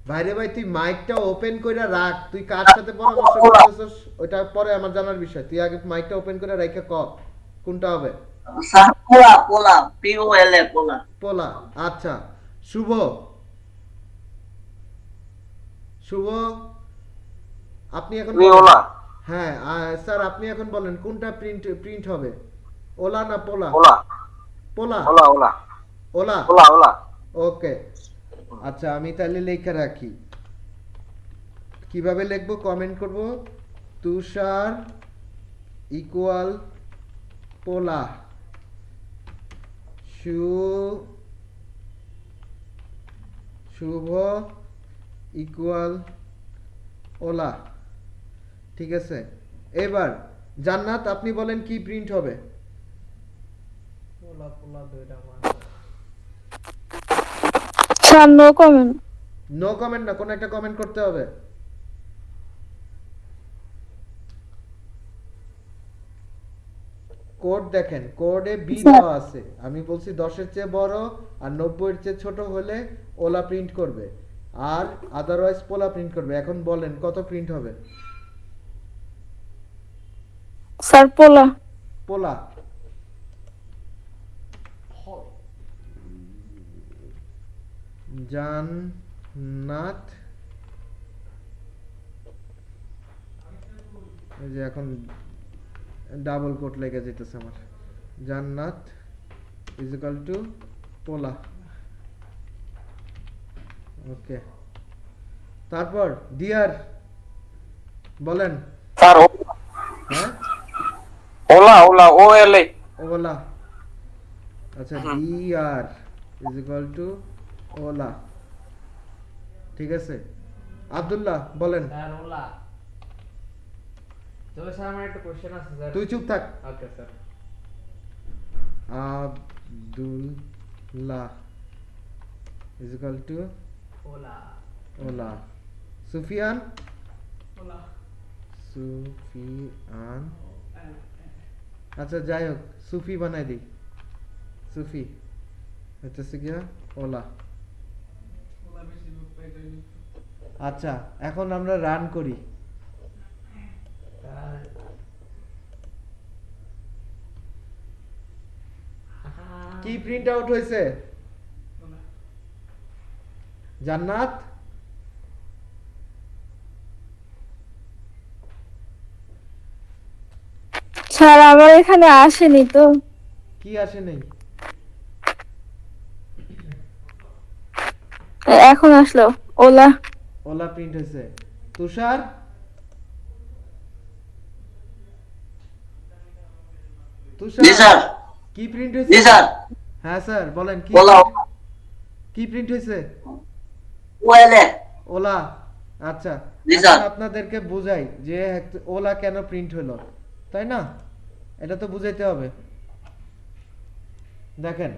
ভাইরে ভাই, তুই মাইকটা ওপেন করে রাখ, তুই কার সাথে পরামর্শ করতেছস ওটা পরে আমার জানার বিষয়, তুই আগে মাইকটা ওপেন করে রাখা ক কোনটা হবে। স্যার পোলা, পোলা, POLA পোলা। পোলা। আচ্ছা, শুভ, শুভ আপনি এখন বলেন। ওলা। হ্যাঁ স্যার আপনি এখন বলেন কোনটা প্রিন্ট হবে, ওলা না পোলা? ওলা। পোলা। ওলা ওলা ওলা। ওলা ওলা। ওকে, আচ্ছা আমি তাহলে লেখা রাখি, কিভাবে লিখবো কমেন্ট করব। তুষার ইকুয়াল পোলা, শুভ ইকুয়াল ওলা, ঠিক আছে। এবার জান্নাত আপনি বলেন কি প্রিন্ট হবে? পোলা পোলা দুইটা মান। Sir no comment. No comment না, কোন একটা কমেন্ট করতে হবে। কোড দেখেন, কোডে বি দেওয়া আছে, আমি বলছি 10-এর চেয়ে বড় আর 90-এর চেয়ে ছোট হলে ওলা প্রিন্ট করবে, আর আদারওয়াইজ পোলা প্রিন্ট করবে। এখন বলেন কত প্রিন্ট হবে? স্যার পোলা। পোলা। জান্নাত, এই যে এখন ডাবল কোট লেগে যেতেছে আমার, জান্নাত ইজ ইকুয়াল টু পোলা। ওকে, তারপর ডিয়ার বলেন। স্যার হ্যাঁ, ওলা ওলা ও এল এ ওলা। আচ্ছা, D R is equal to ওলা। ঠিক আছে, আব্দুল্লাহ বলেন। Sir OLA. তবে স্যার আমার একটা কোশ্চেন আছে স্যার। তুই চুপ থাক। Okay sir. Abdullah is equal to ওলা। ওলা। সুফিয়ান, ওলা। সুফিয়ান। আচ্ছা যাই হোক, সুফি বানাই দিই। সুফি হচ্ছে গিয়া ওলা। আচ্ছা, এখন আমরা রান করি। স্যার কি প্রিন্ট আউট হয়েছে? জান্নাত, স্যার আমার এখানে আসেনি তো। কি আসে নেই? এখন আসলো ওলা। ওলা প্রিন্ট হয়েছে। তুষার, জি স্যার। কি প্রিন্ট জি হয়েছে? স্যার। হ্যাঁ স্যার বলেন, কি ওলা কি প্রিন্ট হয়েছে? ওএলএ। ওলা। আচ্ছা, জি এখন স্যার। আপনাদেরকে বুঝাই যে ওলা কেন প্রিন্ট হলো, তাই না? এটা তো বুঝাইতে হবে। দেখেন,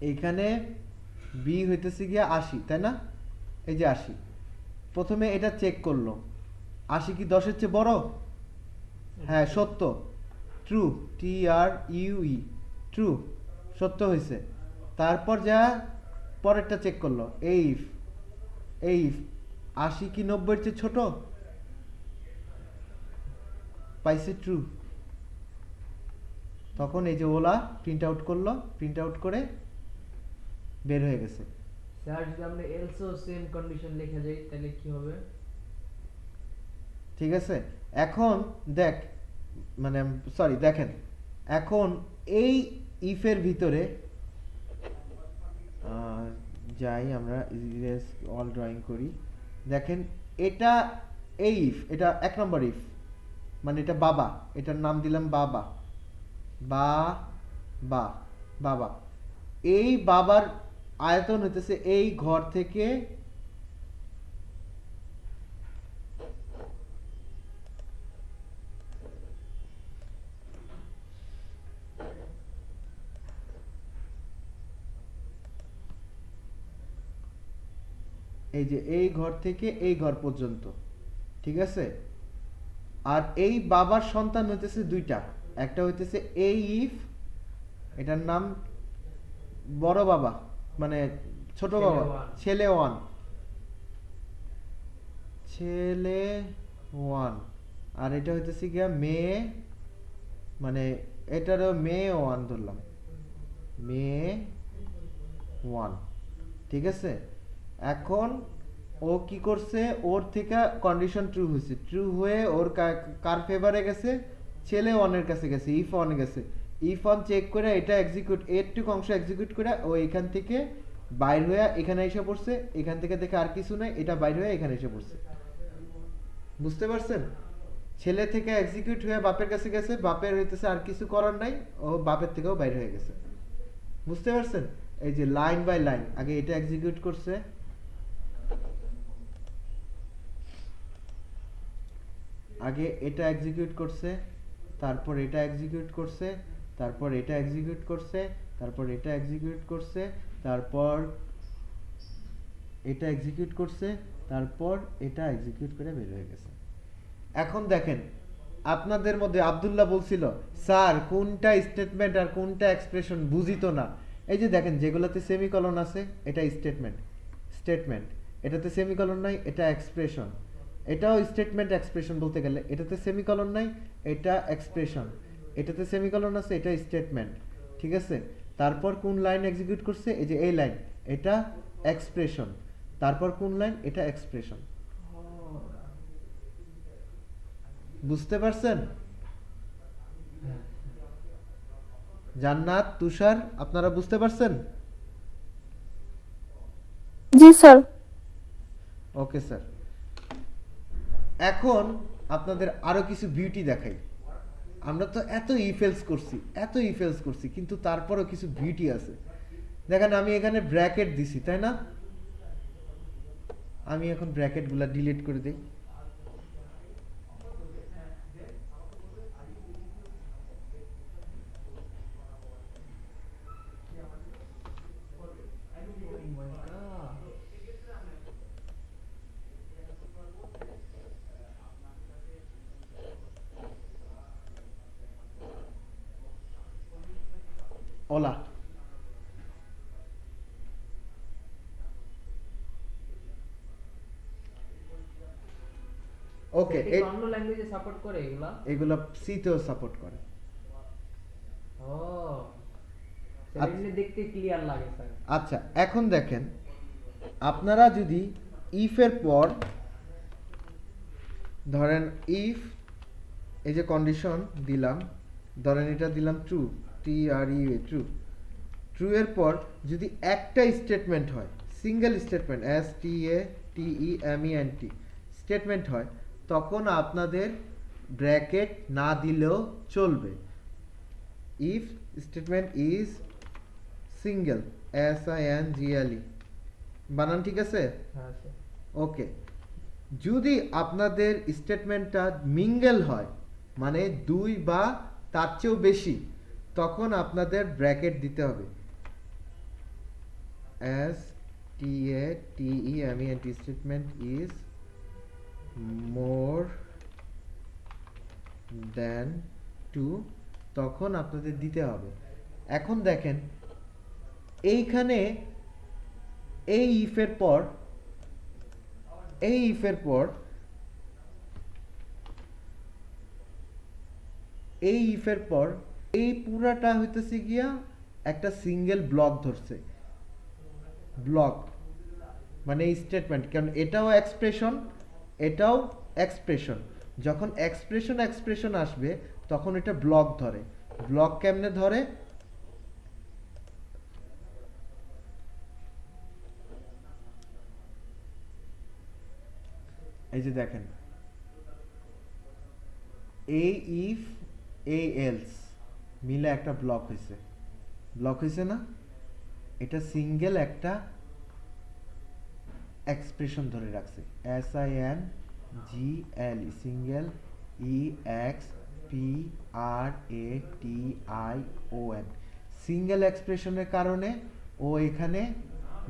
এইখানে বি হইতেছে গিয়া 80, তাই না? এই যে 80, প্রথমে এটা চেক করলো 80 কি 10-এর চেয়ে বড়? হ্যাঁ, সত্য। True, T R U true, সত্য হয়েছে। তারপর যা পরেরটা চেক করলো, এইফ 80 কি 90-এর চেয়ে ছোট? পাইছে ট্রু। তখন এই যে ওলা প্রিন্ট আউট করলো, প্রিন্ট আউট করে বের হয়ে গেছে। স্যার যদি আমরা এলসো সেম কন্ডিশন লিখে যাই তাহলে কি হবে? ঠিক আছে, এখন দেখ, মানে সরি দেখেন, এখন এই ইফের ভিতরে যাই আমরা ইরেজ অল ড্রয়িং করি। দেখেন, এটা এই ইফ, এটা 1 নম্বর ইফ, মানে এটা বাবা, এটার নাম দিলাম বাবা। বাবা, এই বাবার আয়তন হইতেছে এই ঘর থেকে এই যে এই ঘর থেকে এই ঘর পর্যন্ত, ঠিক আছে? আর এই বাবার সন্তান হইতেছে দুইটা, একটা হইতেছে এই ইফ, এটার নাম বড় বাবা, মানে ছোট ছেলে বাবা, one। ছেলে ওয়ান। আর এটা হইতেছে গিয়া মেয়ে, মানে এটারও মেয়ে ওয়ান ধরলাম, মেয়ে ওয়ান। ঠিক আছে, এখন ও কি করছে, ওর থেকে কন্ডিশন ট্রু হয়েছে, ট্রু হয়ে ওর কার ফেভারে গেছে? ছেলে ওয়ানের কাছে গেছে, ইফ ওয়ানে গেছে। ইফ ওয়ান চেক করে এটা এক্সিকিউট, এরটুক অংশ এক্সিকিউট করে ও এখান থেকে বাইর হয়ে এখানে এসে পড়ছে, এখান থেকে দেখে আর কিছু নাই, এটা বাইর হয়ে এখানে এসে পড়ছে। বুঝতে পারছেন? ছেলে থেকে এক্সিকিউট হয়ে বাপের কাছে গেছে, বাপের হইতেছে আর কিছু করার নাই, ও বাপের থেকেও বাইর হয়ে গেছে। বুঝতে পারছেন? এই যে লাইন বাই লাইন, আগে এটা এক্সিকিউট করছে, আগে এটা এক্সিকিউট করছে, তারপর এটা এক্সিকিউট করছে, তারপর এটা এক্সিকিউট করছে, তারপর এটা এক্সিকিউট করছে, তারপর এটা এক্সিকিউট করছে, তারপর এটা এক্সিকিউট করে বের হয়ে গেছে। এখন দেখেন, আপনাদের মধ্যে আব্দুল্লাহ বলছিল স্যার কোনটা স্টেটমেন্ট আর কোনটা এক্সপ্রেশন বুঝি তো না। এই যে দেখেন, যেগুলোতে সেমিকলন আছে এটা স্টেটমেন্ট, এটাতে সেমিকলন নাই, এটা এক্সপ্রেশন। এটাও স্টেটমেন্ট এক্সপ্রেশন বলতে গেলে, এটাতে সেমিকলন নাই, এটা এক্সপ্রেশন। এটাতে সেমিকলন আছে, এটা স্টেটমেন্ট। ঠিক আছে, তারপর কোন লাইন এক্সিকিউট করছে, এই যে এই লাইন, এটা এক্সপ্রেশন। তারপর কোন লাইন, এটা এক্সপ্রেশন। বুঝতে পারছেন? জান্নাত, তুষার, আপনারা বুঝতে পারছেন? জি স্যার। Okay sir. এখন আপনাদের আরো কিছু বিউটি দেখাই। আমরা তো এত ইফেলস করছি কিন্তু তারপরও কিছু বিউটি আছে। দেখেন আমি এখানে ব্র্যাকেট দিছি, তাই না? আমি এখন ব্র্যাকেটগুলো ডিলিট করে দেই। Oh my God. ওলা ওকে, এটা কি অন্য ল্যাঙ্গুয়েজে সাপোর্ট করে এগুলা? এগুলো সি তেও সাপোর্ট করে। ও সেটা দেখতে ক্লিয়ার লাগে স্যার। আচ্ছা এখন দেখেন, আপনারা যদি ইফের পর ধরেন ইফ এই যে কন্ডিশন দিলাম, ধরেন এটা দিলাম ট্রু, ট্রু, ট্রু এর পর যদি একটা স্টেটমেন্ট হয়, সিঙ্গেল স্টেটমেন্ট, STATEMENT স্টেটমেন্ট হয়, তখন আপনাদের ব্র্যাকেট না দিলেও চলবে। If statement is single, SINGLE, বানান ঠিক আছে? হ্যাঁ স্যার। ওকে, যদি আপনাদের স্টেটমেন্টটা মিঙ্গেল হয়, মানে দুই বা তার চেয়েও বেশি, তখন আপনাদের ব্র্যাকেট দিতে হবে। STATEMENT স্টেটমেন্ট ইজ মোর দেন 2, তখন আপনাদের দিতে হবে। এখন দেখেন এইখানে এই ইফের পর এই পুরাটা হইতেছে গিয়া একটা সিঙ্গেল ব্লক ধরছে। ব্লক মানে স্টেটমেন্ট, কারণ এটাও এক্সপ্রেশন। যখন এক্সপ্রেশন আসবে তখন এটা ব্লক ধরে। ব্লক কেমনে ধরে? এই যে দেখেন, এই ইফ এই এলস মিলে একটা ব্লক হয়েছে না? এটা সিঙ্গেল একটা এক্সপ্রেশন ধরে রাখছে, SINGLE, সিঙ্গেল EXPRATION, সিঙ্গেল এক্সপ্রেশনের কারণে ও এখানে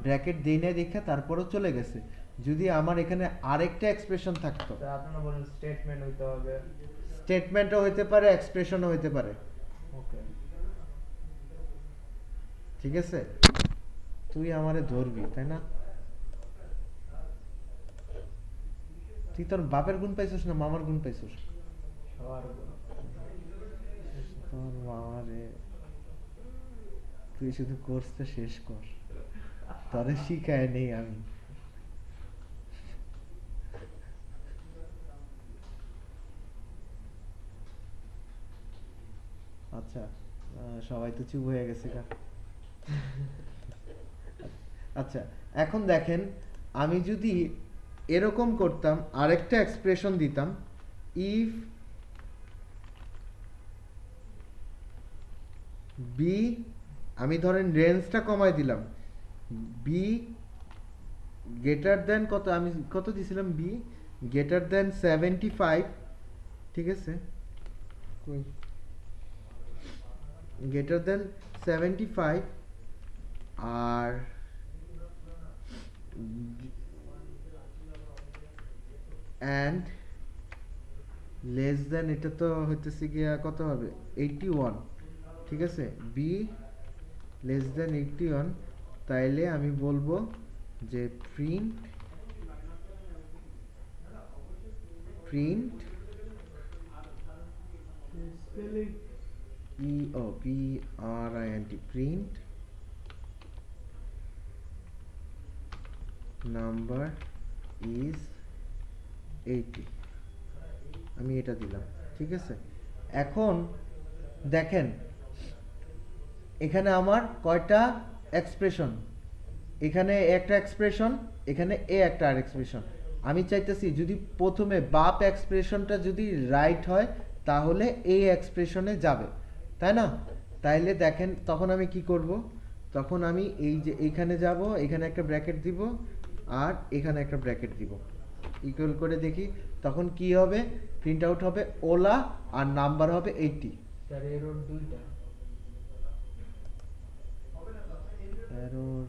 ব্র্যাকেট দেই না দেখে তারপরও চলে গেছে। যদি আমার এখানে আরেকটা এক্সপ্রেশন থাকতো, স্যার আপনারা বলেন স্টেটমেন্ট হইতে হবে। স্টেটমেন্টও হইতে পারে, এক্সপ্রেশনও হইতে পারে। ওকে ঠিক আছে, তুই আমারে ধরবি তাই না? তুই তোর বাপের গুণ পাইছিস না মামার গুণ পাইছিস? সবার তোর মামারে, তুই শুধু কোর্সটা শেষ কর, তোরে শিখায় নেই আমি। আচ্ছা সবাই তো চুপ হয়ে গেছে গা। আচ্ছা এখন দেখেন, আমি যদি এরকম করতাম, আরেকটা এক্সপ্রেশন দিতাম, ইফ বি, আমি ধরেন রেঞ্জটা কমাই দিলাম, বি গ্রেটার দেন কত, আমি কত দিছিলাম, বি গ্রেটার দেন 75, ঠিক আছে, গ্রেটার দেন 75 আর and লেস দেন, এটা তো হইতেছে গিয়া কত হবে, 81, ঠিক আছে, বি লেস দেন 81, তাইলে আমি বলবো যে প্রিন্ট প্রিন্ট নাম্বার ইজ 80, আমি এটা দিলাম, ঠিক আছে। এখন দেখেন এখানে আমার কয়টা এক্সপ্রেশন, এখানে একটা এক্সপ্রেশন, এখানে এ একটা আর এক্সপ্রেশন, আমি চাইতেছি যদি প্রথমে বাপ এক্সপ্রেশনটা যদি রাইট হয় তাহলে এই এক্সপ্রেশনে যাবে, তাই না? তাইলে দেখেন তখন আমি কি করব, তখন আমি এই যে এইখানে যাব, এখানে একটা ব্র্যাকেট দিব আর এখানে একটা ব্র্যাকেট দিব, ইকুয়াল করে দেখি তখন কি হবে, প্রিন্ট আউট হবে ওলা আর নাম্বার হবে 80। স্যার এরর দুইটা। এরর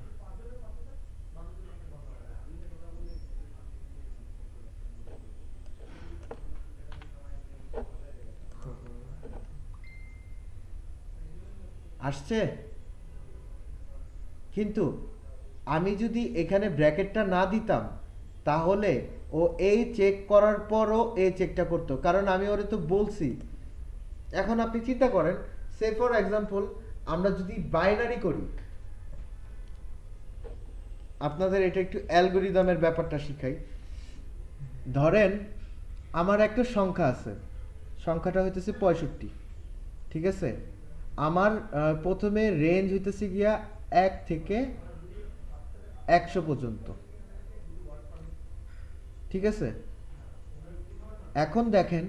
আসছে, কিন্তু আমি যদি এখানে ব্র্যাকেটটা না দিতাম তাহলে ও এই চেক করার পরও এই চেকটা করতো, কারণ আমি ওরে তো বলছি। এখন আপনি চিন্তা করেন, সে ফর এক্সাম্পল আমরা যদি বাইনারি করি, আপনাদের এটা একটু অ্যালগরিদমের ব্যাপারটা শিখাই। ধরেন আমার একটা সংখ্যা আছে, সংখ্যাটা হইতেছে 65, ঠিক আছে? আমার প্রথমে রেঞ্জ হইতেছে গিয়া 1 থেকে 100 পর্যন্ত, ঠিক আছে? এখন দেখেন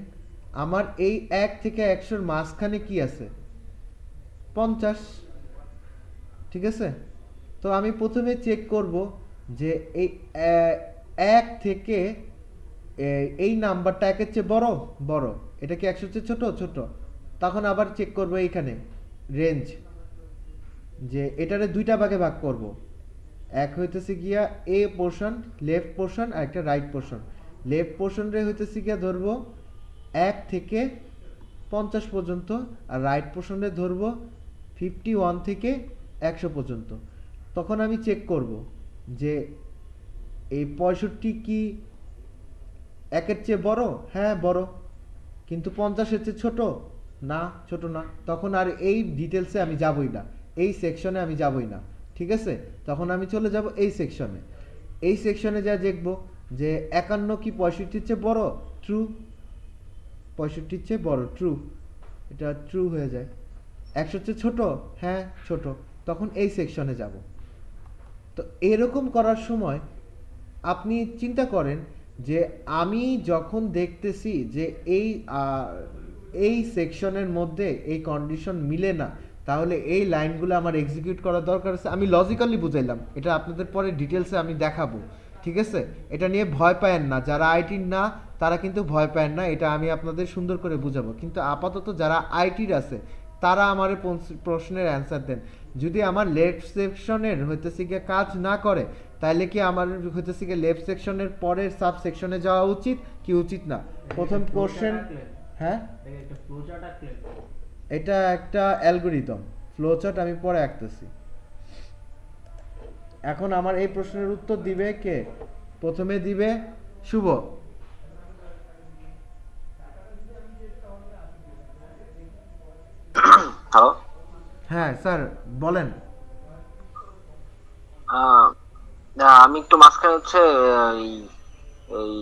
আমার এই 1 থেকে 100-র মাঝখানে কি আছে, 50, ঠিক আছে? তো আমি প্রথমে চেক করব যে এই 1 থেকে এই নাম্বারটা 1-এর চেয়ে বড় বড়, এটা কি 100-র চেয়ে ছোট ছোট। তখন আবার চেক করব এইখানে রেঞ্জ, যে এটারে দুইটা ভাগে ভাগ করব, এক হইতেছে গিয়া এ পোর্শন লেফট পোর্শন আর একটা রাইট পোর্শন। লেফট পোর্শন রে হইতেছে গিয়া ধরবো 1 থেকে 50 পর্যন্ত, আর রাইট পোর্শনে ধরবো 51 থেকে 100 পর্যন্ত। তখন আমি চেক করব যে এই 65 কি 1-এর চেয়ে বড়, হ্যাঁ বড়, কিন্তু 50-এর চেয়ে ছোট না, ছোট না। তখন আর এই ডিটেলসে আমি যাবই না, এই সেকশনে আমি যাবই না, ঠিক আছে? তখন আমি চলে যাব এই সেকশনে। এই সেকশনে যা দেখব যে 51 কি 65-র চেয়ে বড়, ট্রু। 65-র চেয়ে বড়, ট্রু, এটা ট্রু হয়ে যায়। 100-র চেয়ে ছোট, হ্যাঁ ছোট, তখন এই সেকশনে যাব। তো এরকম করার সময় আপনি চিন্তা করেন যে আমি যখন দেখতেছি যে এই সেকশনের মধ্যে এই কন্ডিশন মিলে না, তাহলে এই লাইনগুলো আমার এক্সিকিউট করার দরকার আছে। আমি লজিক্যালি বুঝাইলাম, এটা আপনাদের পরে ডিটেলসে আমি দেখাবো, ঠিক আছে? এটা নিয়ে ভয় পায়েন না, যারা আইটির না তারা কিন্তু ভয় পায়েন না, এটা আমি আপনাদের সুন্দর করে বুঝাবো। কিন্তু আপাতত যারা আইটির আছে তারা আমার প্রশ্নের অ্যান্সার দেন। যদি আমার লেফট সেকশনের হইতেছে গিয়ে কাজ না করে, তাহলে কি আমার হইতেছে গিয়ে লেফট সেকশনের পরের সাব সেকশনে যাওয়া উচিত কি উচিত না? প্রথম কোশ্চেন, হ্যাঁ একটা ফ্লোচার্ট আঁকলেন, এটা একটা অ্যালগরিদম, ফ্লোচার্ট আমি পরে আঁকতেছি। এখন আমার এই প্রশ্নের উত্তর দিবে কে? প্রথমে দিবে শুভ। হ্যালো, হ্যাঁ স্যার বলেন। আমি একটু মাঝখানে হচ্ছে এই এই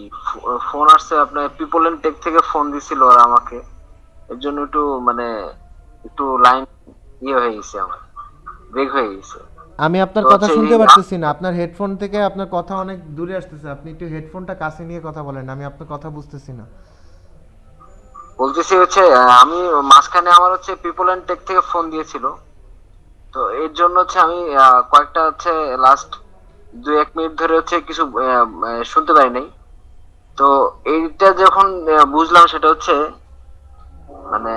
ফোন আসছে, আপনার পিপল এন্ড টেক থেকে ফোন দিছিল ওরা আমাকে, এর জন্য একটু মানে একটু লাইন হয়ে গেছে, আমার ব্রেক হয়ে গেছে। আমি আপনার তো কথা হচ্ছে শুনতে এই পারতেছি না, আপনার হেডফোন থেকে আপনার কথা অনেক দূরে আসতেছে, আপনি একটু হেডফোনটা কাছে নিয়ে কথা বলেন, আমি আপনার কথা বুঝতেছি না। বলতেছি হচ্ছে আমি মাঝখানে আমার হচ্ছে পিপল এন্ড টেক থেকে ফোন দিয়েছিল, তো এর জন্য হচ্ছে আমি কয়েকটা হচ্ছে লাস্ট 2-1 মিনিট ধরে হচ্ছে কিছু শুনতে পাই নাই। তো এইটা যখন বুঝলাম, সেটা হচ্ছে মানে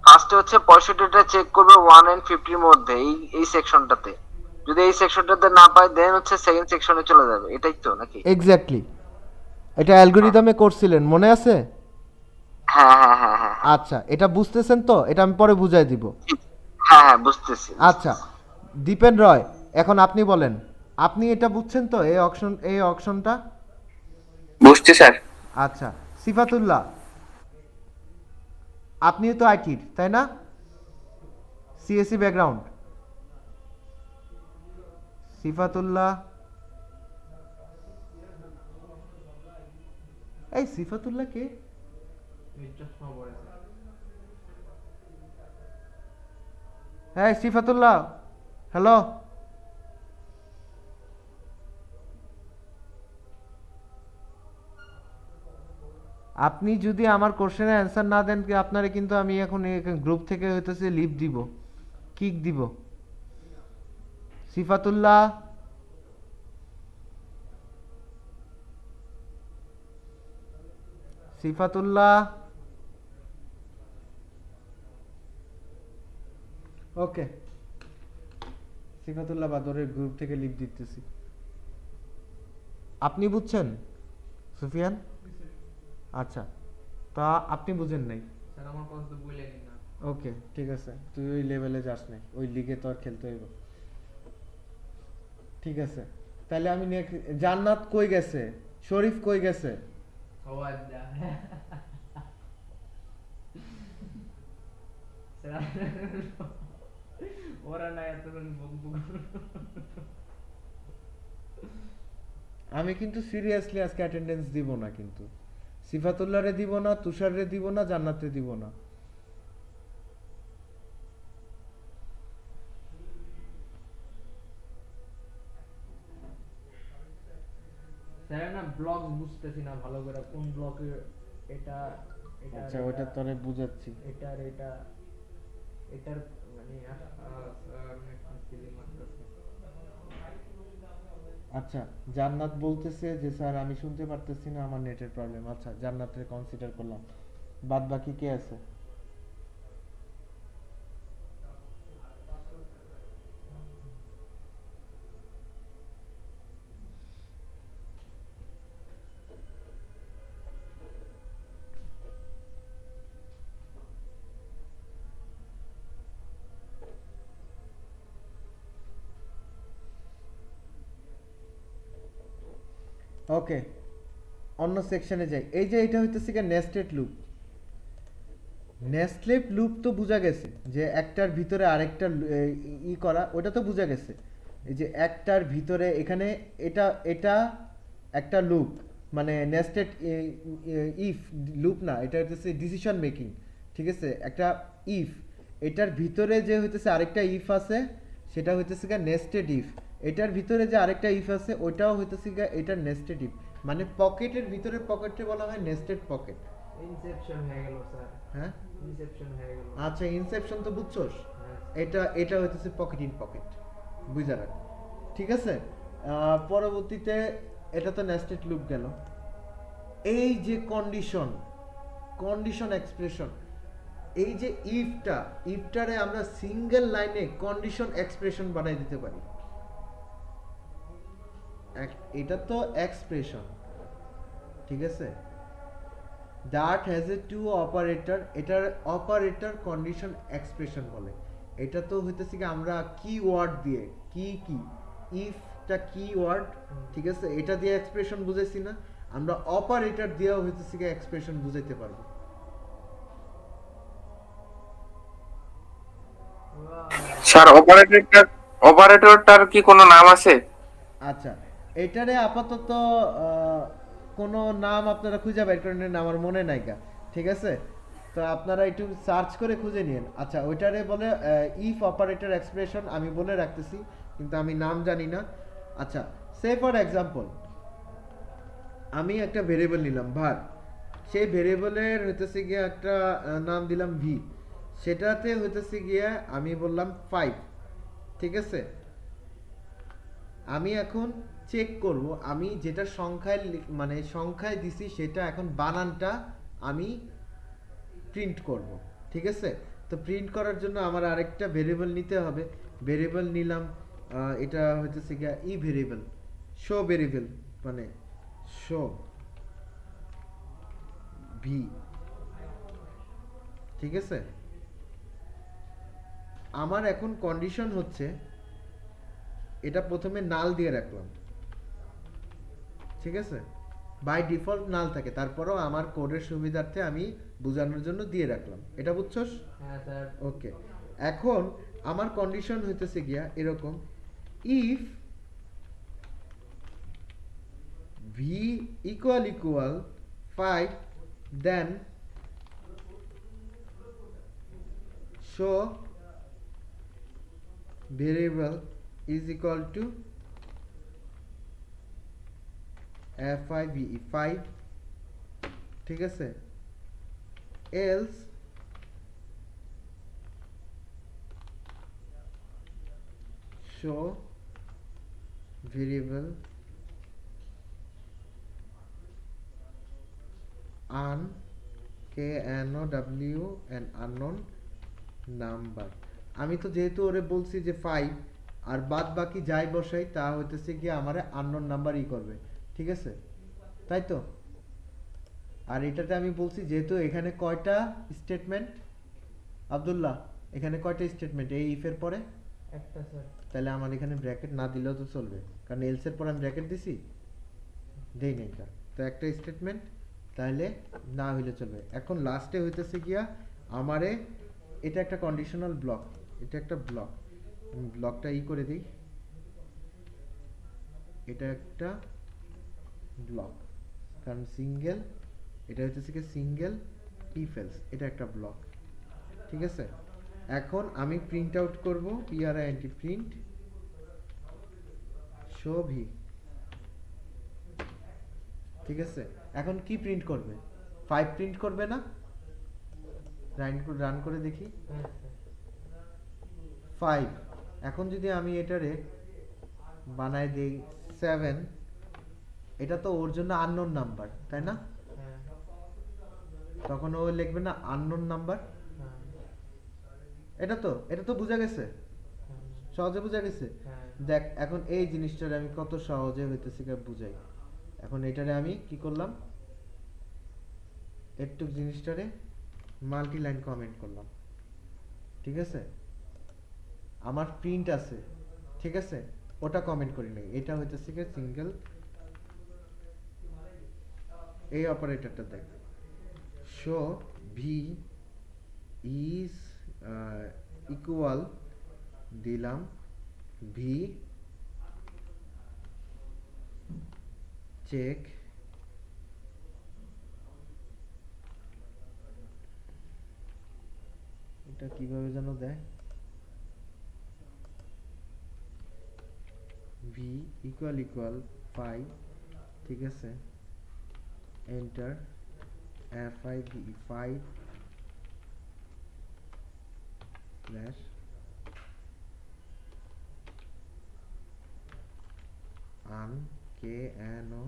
ফার্স্টে হচ্ছে 65টা চেক করবে 1 and 50-র মধ্যে, এই সেকশনটাতে। যদি এই সেকশনটাতে না পাই, দেন হচ্ছে সেকেন্ড সেকশনে চলে যাবে, এটাই তো নাকি? এক্স্যাক্টলি, এটা অ্যালগরিদমে করছিলেন মনে আছে? হ্যাঁ হ্যাঁ হ্যাঁ হ্যাঁ আচ্ছা, এটা বুঝতেছেন তো? এটা আমি পরে বুঝাই দিব। হ্যাঁ হ্যাঁ বুঝতেছি। আচ্ছা দীপেন রয়, এখন আপনি বলেন, আপনি এটা বুঝছেন তো এই অপশনটা? বুঝছি স্যার। আচ্ছা সিফাতুল্লাহ, আপনিও তো আইটির তাই না? CSC background. সিফাতুল্লাহ, এই সিফাতুল্লাহ কে? চশমা পরে স্যার। হ্যাঁ সিফাতুল্লাহ, হ্যালো। আপনি যদি আমার কোশ্চেনের অ্যান্সার না দেন কি আপনারে কিন্তু আমি এখন গ্রুপ থেকে হইতেছে লিভ দিব, কিক দিব। সিফাতুল্লাহ, সিফাতুল্লাহ, ওকে, সিফাতুল্লাহ বাদরের গ্রুপ থেকে লিভ দিতেছি। আপনি বুঝছেন সুফিয়ান? আচ্ছা, তা আপনি বুঝেন নাই? স্যার আমার কথা তো বলেনি না। ওকে, ঠিক আছে, তুই ওই লেভেলে যাস নাই, ওই লিগে তো আর খেলতে হইব। ঠিক আছে, তাহলে আমি জান্নাত কই গেছে, শরীফ কই গেছে? ও আচ্ছা। স্যার ওরা না এতক্ষণ বকবক। আমি কিন্তু সিরিয়াসলি আজকে অ্যাটেন্ডেন্স দিব না, কিন্তু সিফাতুল্লাহরে দিব না, তুষাররে দিব না, জান্নাতরে দিব না। স্যার না ব্লগ বুঝতেছি না ভালো করে, কোন ব্লকে এটা এটা আচ্ছা, ওইটা তোরে বুঝাচ্ছি। এটার এটার মানে মারতেছে। আচ্ছা, জান্নাত বলতেছে যে স্যার আমি শুনতে পারতেছি না, আমার নেটের প্রবলেম। আচ্ছা, জান্নাতের কনসিডার করলাম, বাদ বাকি কে আছে? ওকে, অন্য সেকশনে যাই। এই যে এটা হইতেছে কি নেস্টেড লুপ। নেস্টেড লুপ তো বোঝা গেছে যে একটার ভিতরে আরেকটা ই করা, ওটা তো বোঝা গেছে। এই যে একটার ভিতরে এখানে এটা এটা একটা লুপ, মানে নেস্টেড ইফ লুপ না, এটা হইতেছে ডিসিশন মেকিং। ঠিক আছে, একটা ইফ, এটার ভিতরে যে হইতেছে আরেকটা ইফ আছে, সেটা হইতেছে গা নেস্টেড ইফ। এটার ভিতরে যে আরেকটা ইফ আছে, ওইটাও হইতেছে গা এটার নেস্টেড ইফ। মানে পকেটের ভিতরে পকেটে বলা হয় নেস্টেড পকেট। ইনসেপশন হয়ে গেল স্যার। হ্যাঁ, ইনসেপশন হয়ে গেল। আচ্ছা, ইনসেপশন তো বুঝছস? হ্যাঁ। এটা হইতেছে পকেট ইন পকেট, বুঝা রাখ। ঠিক আছে, পরবর্তীতে এটা তো নেস্টেড লুপ গেল। এই যে কন্ডিশন এক্সপ্রেশন, এই যে ইফটারে আমরা সিঙ্গেল লাইনে কন্ডিশন এক্সপ্রেশন বানাই দিতে পারি। এটা তো এক্সপ্রেশন, ঠিক আছে, that has a two operator, এটার অপারেটর কন্ডিশন এক্সপ্রেশন বলে। এটা তো হইতেছে কি আমরা কিওয়ার্ড দিয়ে কি ইফটা কিওয়ার্ড, ঠিক আছে, এটা দিয়ে এক্সপ্রেশন বুঝাইছি না, আমরা অপারেটর দিয়েও হইতেছে কি এক্সপ্রেশন বুঝাইতে পারবো। স্যার অপারেটরটার কি কোনো নাম আছে? আচ্ছা, এটারে আপাতত কোনো নাম আপনারা খুঁজে বের করে নেন, আমার মনে নাই গা। ঠিক আছে, তো আপনারা একটু সার্চ করে খুঁজে নিন। আচ্ছা, ওইটারে বলে ইফ অপারেটর এক্সপ্রেশন, আমি বলে রাখতেছি, কিন্তু আমি নাম জানি না। আচ্ছা, সে ফর এক্সাম্পল আমি একটা ভেরিয়েবল নিলাম var, সেই ভেরিয়েবলের হইতেছে গিয়ে একটা নাম দিলাম v, সেটাতে হইতেছে গিয়ে আমি বললাম 5। ঠিক আছে, আমি এখন চেক করব আমি যেটা সংখ্যায় মানে সংখ্যায় দিছি সেটা এখন বানানটা আমি প্রিন্ট করব। ঠিক আছে, তো প্রিন্ট করার জন্য আমার আরেকটা ভেরিয়েবল নিতে হবে। ভেরিয়েবল নিলাম, এটা হইতেছে গিয়া ই ভেরিয়েবল, শো ভেরিয়েবল, মানে শো ভি। ঠিক আছে, আমার এখন কন্ডিশন হচ্ছে এটা প্রথমে নাল দিয়ে রাখলাম। ঠিক আছে, বাই ডিফল্ট নাল থাকে, তারপরেও আমার কোডের সুবিধার্থে আমি বোঝানোর জন্য দিয়ে রাখলাম। এটা বুঝছস? হ্যাঁ স্যার। ওকে, এখন আমার কন্ডিশন হইতেছে গিয়া এরকম, if V equal 5 then show variable is equal to five 5 ঠিক আছে, else show variable un know and unknown number. আমি তো যেহেতু ওরে বলছি যে 5 আর বাদ বাকি যাই বসাই তা হইতেছে কি আমারে আননোন নাম্বার ই করবে, ঠিক আছে, তাই তো। আর এটাতে আমি বলছি যেহেতু এখানে কয়টা স্টেটমেন্ট আব্দুল্লাহ, এখানে কয়টা স্টেটমেন্ট এই ইফ এর পরে? একটা স্যার। তাহলে আমার এখানে ব্র্যাকেট না দিলেও তো চলবে, কারণ এলস এর পর আমি ব্র্যাকেট দিছি, দেই নাই কা, তো একটা স্টেটমেন্ট তাহলে না হইলে চলবে। এখন লাস্টে হইতেছে গিয়া আমারে এটা একটা কন্ডিশনাল ব্লক, এটা একটা ব্লক, ব্লকটা ই করে দিই, এটা একটা ব্লক, কারণ সিঙ্গেল, এটা হইতেছে কি সিঙ্গেল ইফ এলস, এটা একটা ব্লক, ঠিক আছে। এখন আমি প্রিন্ট আউট করব print প্রিন্ট শো ভি, ঠিক আছে। এখন কি প্রিন্ট করবে? 5 প্রিন্ট করবে না? রান করে দেখি। হ্যাঁ স্যার। 5। এখন যদি আমি এটারে বানাই দেই 7, এটা তো ওর জন্য আননোন নাম্বার, তাই না? হ্যাঁ। তখন ও লিখবে না আননোন নাম্বার, হ্যাঁ। এটা তো বোঝা গেছে, হ্যাঁ। সহজে বোঝা গেছে। হ্যাঁ। দেখ এখন এই জিনিসটারে আমি কত সহজে হইতেছে বুঝাই। এখন এটারে আমি কি করলাম, একটু জিনিসটারে মাল্টি লাইন কমেন্ট করলাম, ঠিক আছে। আমার প্রিন্ট আছে, ঠিক আছে, ওটা কমেন্ট করি নাই, এটা হইতেছে কি সিঙ্গেল, এই অপারেটরটা দেখ, শো ভি ইজ ইকুয়াল দিলাম ভি চেক এটা কিভাবে যেন দেয়, ভি ইকুয়াল 5, ঠিক আছে, এন্টার fi 5 স্ল্যাশ আন কে এন ও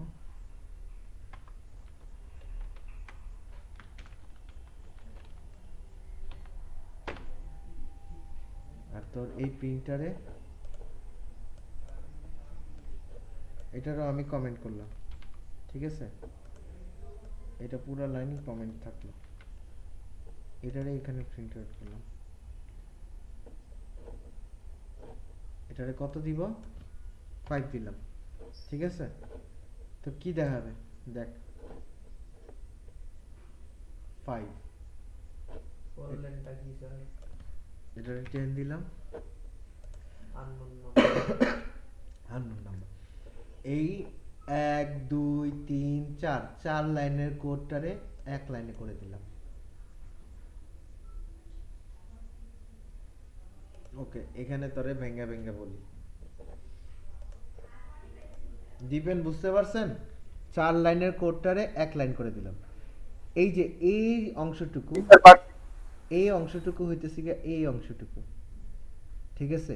আর তোর এই প্রিন্টারে এটারও আমি কমেন্ট করলাম, ঠিক আছে, এটা পুরো লাইন কমেন্ট থাকলো, এটারে এখানে প্রিন্ট আউট করলাম, এটারে কত দিব? 5 দিলাম, ঠিক আছে। তো কি দেখাবে দেখ, 5, পরের লাইনটা কি স্যার? এটারে 10 দিলাম, আননোন নাম্বার। Unknown number. এই 1 2 3 4 চার লাইনের কোডটারে এক লাইনে করে দিলাম, ওকে। এখানে তোরে ভেঙ্গা ভেঙ্গা বলি, দীপেন বুঝতে পারছেন? 4 লাইনের কোডটারে এক লাইন করে দিলাম। এই যে এই অংশটুকু, এই অংশটুকু হইতেছে গিয়া এই অংশটুকু, ঠিক আছে।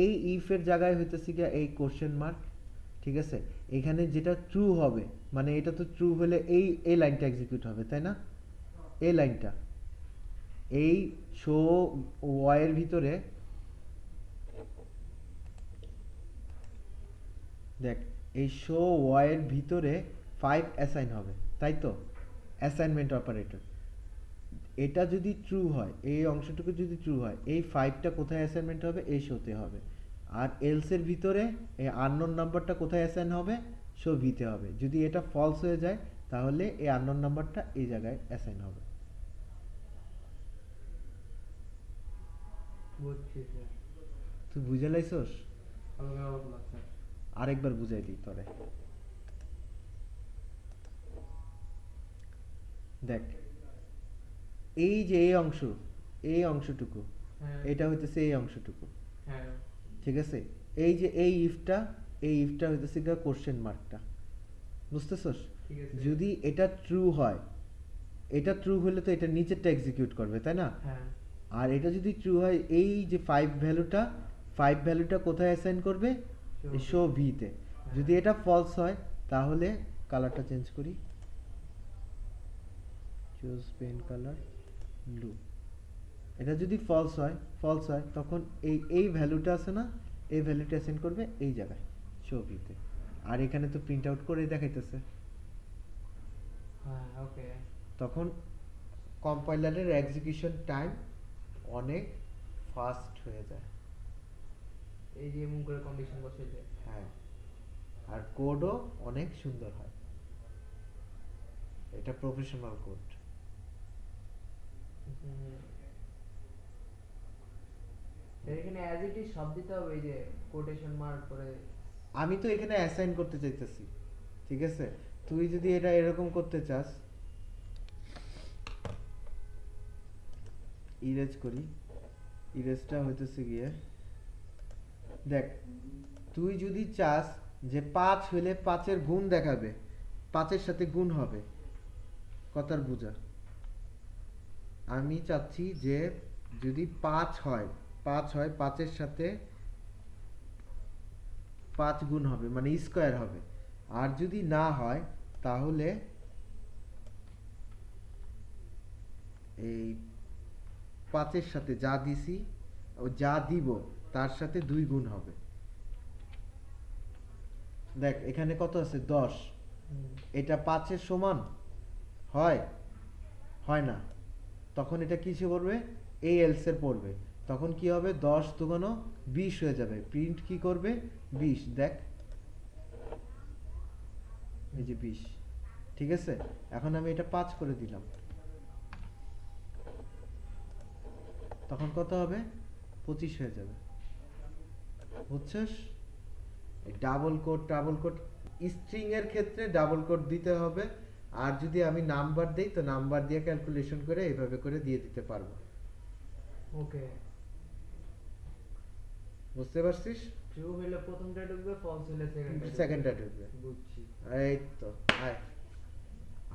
এই ইফ এর জায়গায় হইতেছে গিয়া এই কোশ্চেন মার্ক, ঠিক আছে। এখানে যেটা ট্রু হবে, মানে এটা তো ট্রু হলে এই লাইনটা এক্সিকিউট হবে, তাই না? এই লাইনটা, এই শো ওয়াই এর ভিতরে দেখ, এই শো ওয়াই এর ভিতরে 5 অ্যাসাইন হবে, তাই তো, অ্যাসাইনমেন্ট অপারেটর। এটা যদি ট্রু হয়, এই অংশটুকু যদি ট্রু হয়, এই 5টা কোথায় অ্যাসাইনমেন্ট হবে? এই শোতে হবে। আর এলস এর ভিতরে এই আননোন নাম্বারটা কোথায় অ্যাসাইন হবে? শো ভিতে হবে। যদি এটা ফলস হয়ে যায় তাহলে এই আননোন নাম্বারটা এই জায়গায় অ্যাসাইন হবে। বুঝছি স্যার। তুই বুঝে লাইছস? হালকা পাতলা স্যার। আরেকবার বুঝাই দিই তোরে, দেখ এই যে এই অংশটুকু, হ্যাঁ। এটা হইতেছে এই অংশটুকু, হ্যাঁ। ঠিক আছে। এই যে এই ইফটা হইতেছে কোশ্চেন মার্কটা, বুঝতেছস? ঠিক আছে। যদি এটা ট্রু হয় এটা ট্রু হলে তো এটা নিচেরটা এক্সিকিউট করবে, তাই না? হ্যাঁ আর এটা যদি ট্রু হয়, এই যে 5 ভ্যালুটা কোথায় অ্যাসাইন করবে? শো ভিতে। যদি এটা ফলস হয় তাহলে কালারটা চেঞ্জ করি, চুজ পেন কালার ব্লু। এটা যদি ফলস হয় তখন এই ভ্যালুটা আছে না, এই ভ্যালুটা অ্যাসাইন করবে এই জায়গায় শো ভিতে। আর এখানে তো প্রিন্ট আউট করে দেখাইতেছে, হ্যাঁ ওকে। তখন কম্পাইলারের এক্সিকিউশন টাইম অনেক ফাস্ট হয়ে যায়। এই যে এমন করে কন্ডিশন বসে যায়। হ্যাঁ, আর কোডও অনেক সুন্দর হয়। এটা প্রফেশনাল কোড। এখানে অ্যাজ ইট ইজ সব দিতে হবে, এই যে কোটেশন মার্ক করে। আমি তো এখানে অ্যাসাইন করতে চাইতেছি, ঠিক আছে? তুই যদি এটা এরকম করতে চাস, ইরেজ করি, ইরেজটা হইতেছে গিয়ে দেখ, তুই যদি চাস যে 5 হলে 5-এর গুণ দেখাবে, 5-এর সাথে গুণ হবে, কথার বুঝা। আমি চাচ্ছি যে যদি 5 হয় 5-এর সাথে 5 গুণ হবে, মানে স্কয়ার হবে। আর যদি না হয় তাহলে এই 5-এর সাথে যা দিছি ও যা দিব তার সাথে 2 গুণ হবে। দেখ এখানে কত আছে? 10। এটা 5-এর সমান হয়? হয় না। তখন এটা কিসে পড়বে? এই এলস এর পড়বে। তখন কি হবে? 10 দুগুণ 20 হয়ে যাবে। প্রিন্ট কি করবে? 20। দেখ এই যে 20, ঠিক আছে? এখন আমি এটা 5 করে দিলাম, তখন কত হবে? 25 হয়ে যাবে। বুঝছস? ডাবল কোড স্ট্রিং এর ক্ষেত্রে ডাবল কোড দিতে হবে। আর যদি আমি নাম্বার দেই তো নাম্বার দিয়ে ক্যালকুলেশন করে এইভাবে করে দিয়ে দিতে পারবো। ওকে, বুঝতে পারছিস? ট্রু হলে প্রথমটা ঢুকবে, ফলস হলে সেকেন্ডটা ঢুকবে। বুঝছি। এই তো আয়,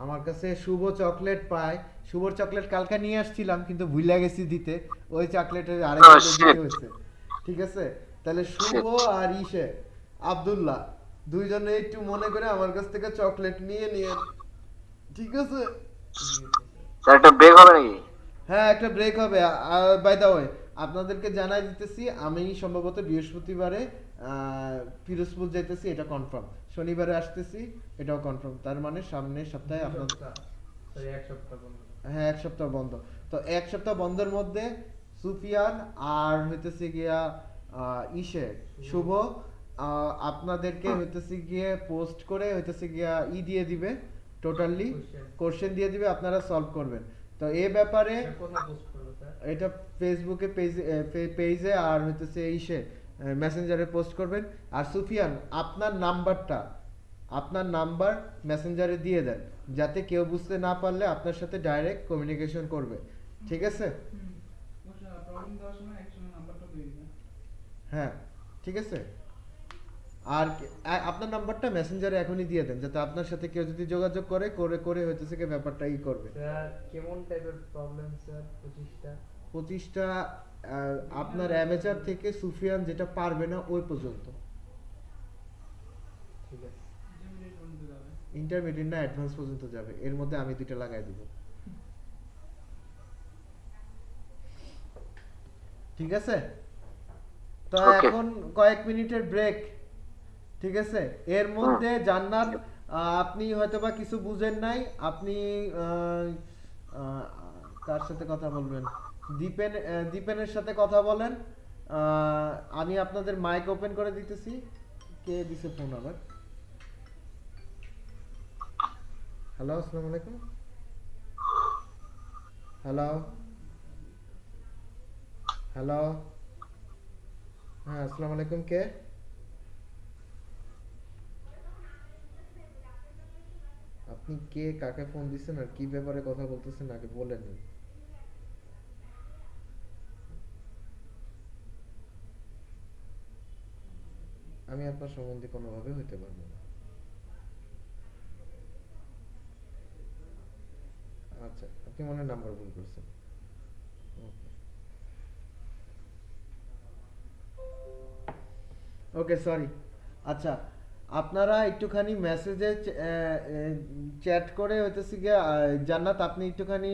আমার কাছে শুভ চকলেট পায়। শুভর চকলেট কালকে নিয়ে আসছিলাম কিন্তু ভুলে গেছি দিতে, ওই চকলেটের আরেকটা দিতে হয়েছে, ঠিক আছে? তাহলে শুভ আর আব্দুল্লাহ দুইজনে একটু মনে করে আমার কাছ থেকে চকলেট নিয়ে নিয়ে, ঠিক আছে? স্যার একটা ব্রেক হবে নাকি? হ্যাঁ, একটা ব্রেক হবে। বাই দ্য ওয়ে, আপনাদেরকে জানাই দিতেছি আমি সম্ভবত বৃহস্পতিবারে পিরোজপুর যাইতেছি, এটা কনফার্ম। শনিবারে আসতেছি, এটাও কনফার্ম। তার মানে সামনের সপ্তাহে আপনাদের, সরি, এক সপ্তাহ বন্ধ। হ্যাঁ 1 সপ্তাহ বন্ধ। তো 1 সপ্তাহ বন্ধের মধ্যে সুফিয়ান আর হইতেছে গিয়া শুভ আপনাদেরকে হইতেছে গিয়ে পোস্ট করে হইতেছে গিয়া দিয়ে দিবে, টোটালি কোশ্চেন দিয়ে দিবে, আপনারা সলভ করবেন। তো এই ব্যাপারে কোথায় পোস্ট করব স্যার? এটা ফেসবুকে পেজে আর হইতেছে মেসেঞ্জারে পোস্ট করবেন। আর সুফিয়ান আপনার নাম্বার মেসেঞ্জারে দিয়ে দেন, যাতে কেউ বুঝতে না পারলে আপনার সাথে ডাইরেক্ট কমিউনিকেশন করবে, ঠিক আছে? হ্যাঁ, ঠিক আছে। আর আপনার নাম্বারটা মেসেঞ্জারে এখনই দিয়ে দেন, যাতে আপনার সাথে কেউ যদি যোগাযোগ করে করে হইতেছে কি ব্যাপারটা করবে। স্যার কেমন টাইপের প্রবলেম স্যার? 25টা আপনার অ্যামেচার থেকে সুফিয়ান যেটা পারবে না ওই পর্যন্ত। ঠিক আছে। ইন্টারমিডিয়েট না অ্যাডভান্স পর্যন্ত যাবে, এর মধ্যে আমি 2টা লাগাই দিব, ঠিক আছে? তো এখন কয়েক মিনিটের ব্রেক, ঠিক আছে? এর মধ্যে জান্নাত আপনি হয়তোবা কিছু বুঝেন নাই, আপনি কার সাথে কথা বলবেন? দীপেনের সাথে কথা বলেন। আমি আপনাদের মাইক ওপেন করে দিতেছি। কে দিছে ফোন আবার? হ্যালো, আসসালামু আলাইকুম। হ্যালো হ্যালো, হ্যাঁ আসসালামু আলাইকুম। কে? আপনি কে, কাকে ফোন দিচ্ছেন আর কি ব্যাপারে কথা বলতেছেন আগে বলেন। আমি আপনার সম্বন্ধে কোনোভাবে হইতে পারবো না। আচ্ছা, আপনি মনে হয় নাম্বার ভুল করছেন। ওকে, সরি। আচ্ছা, আপনারা একটুখানি মেসেজে চ্যাট করে হইতেছে গিয়ে জান্নাত, আপনি একটুখানি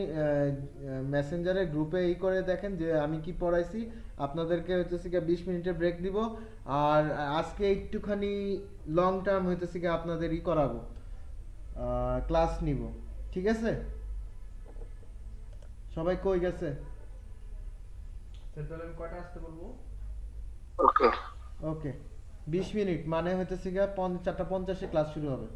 মেসেঞ্জারে গ্রুপে করে দেখেন যে আমি কি পড়াইছি। আপনাদেরকে হইতেছে গিয়ে 20 মিনিটের ব্রেক দিব। আর আজকে একটুখানি লং টার্ম হইতেছে গিয়ে আপনাদের করাবো, ক্লাস নিব, ঠিক আছে? সবাই কই গেছে? স্যার তাহলে আমি কয়টা আসতে বলবো? ওকে। ওকে, 20 মিনিট মানে হইতেছে গিয়ে 4:50 ক্লাস শুরু হবে।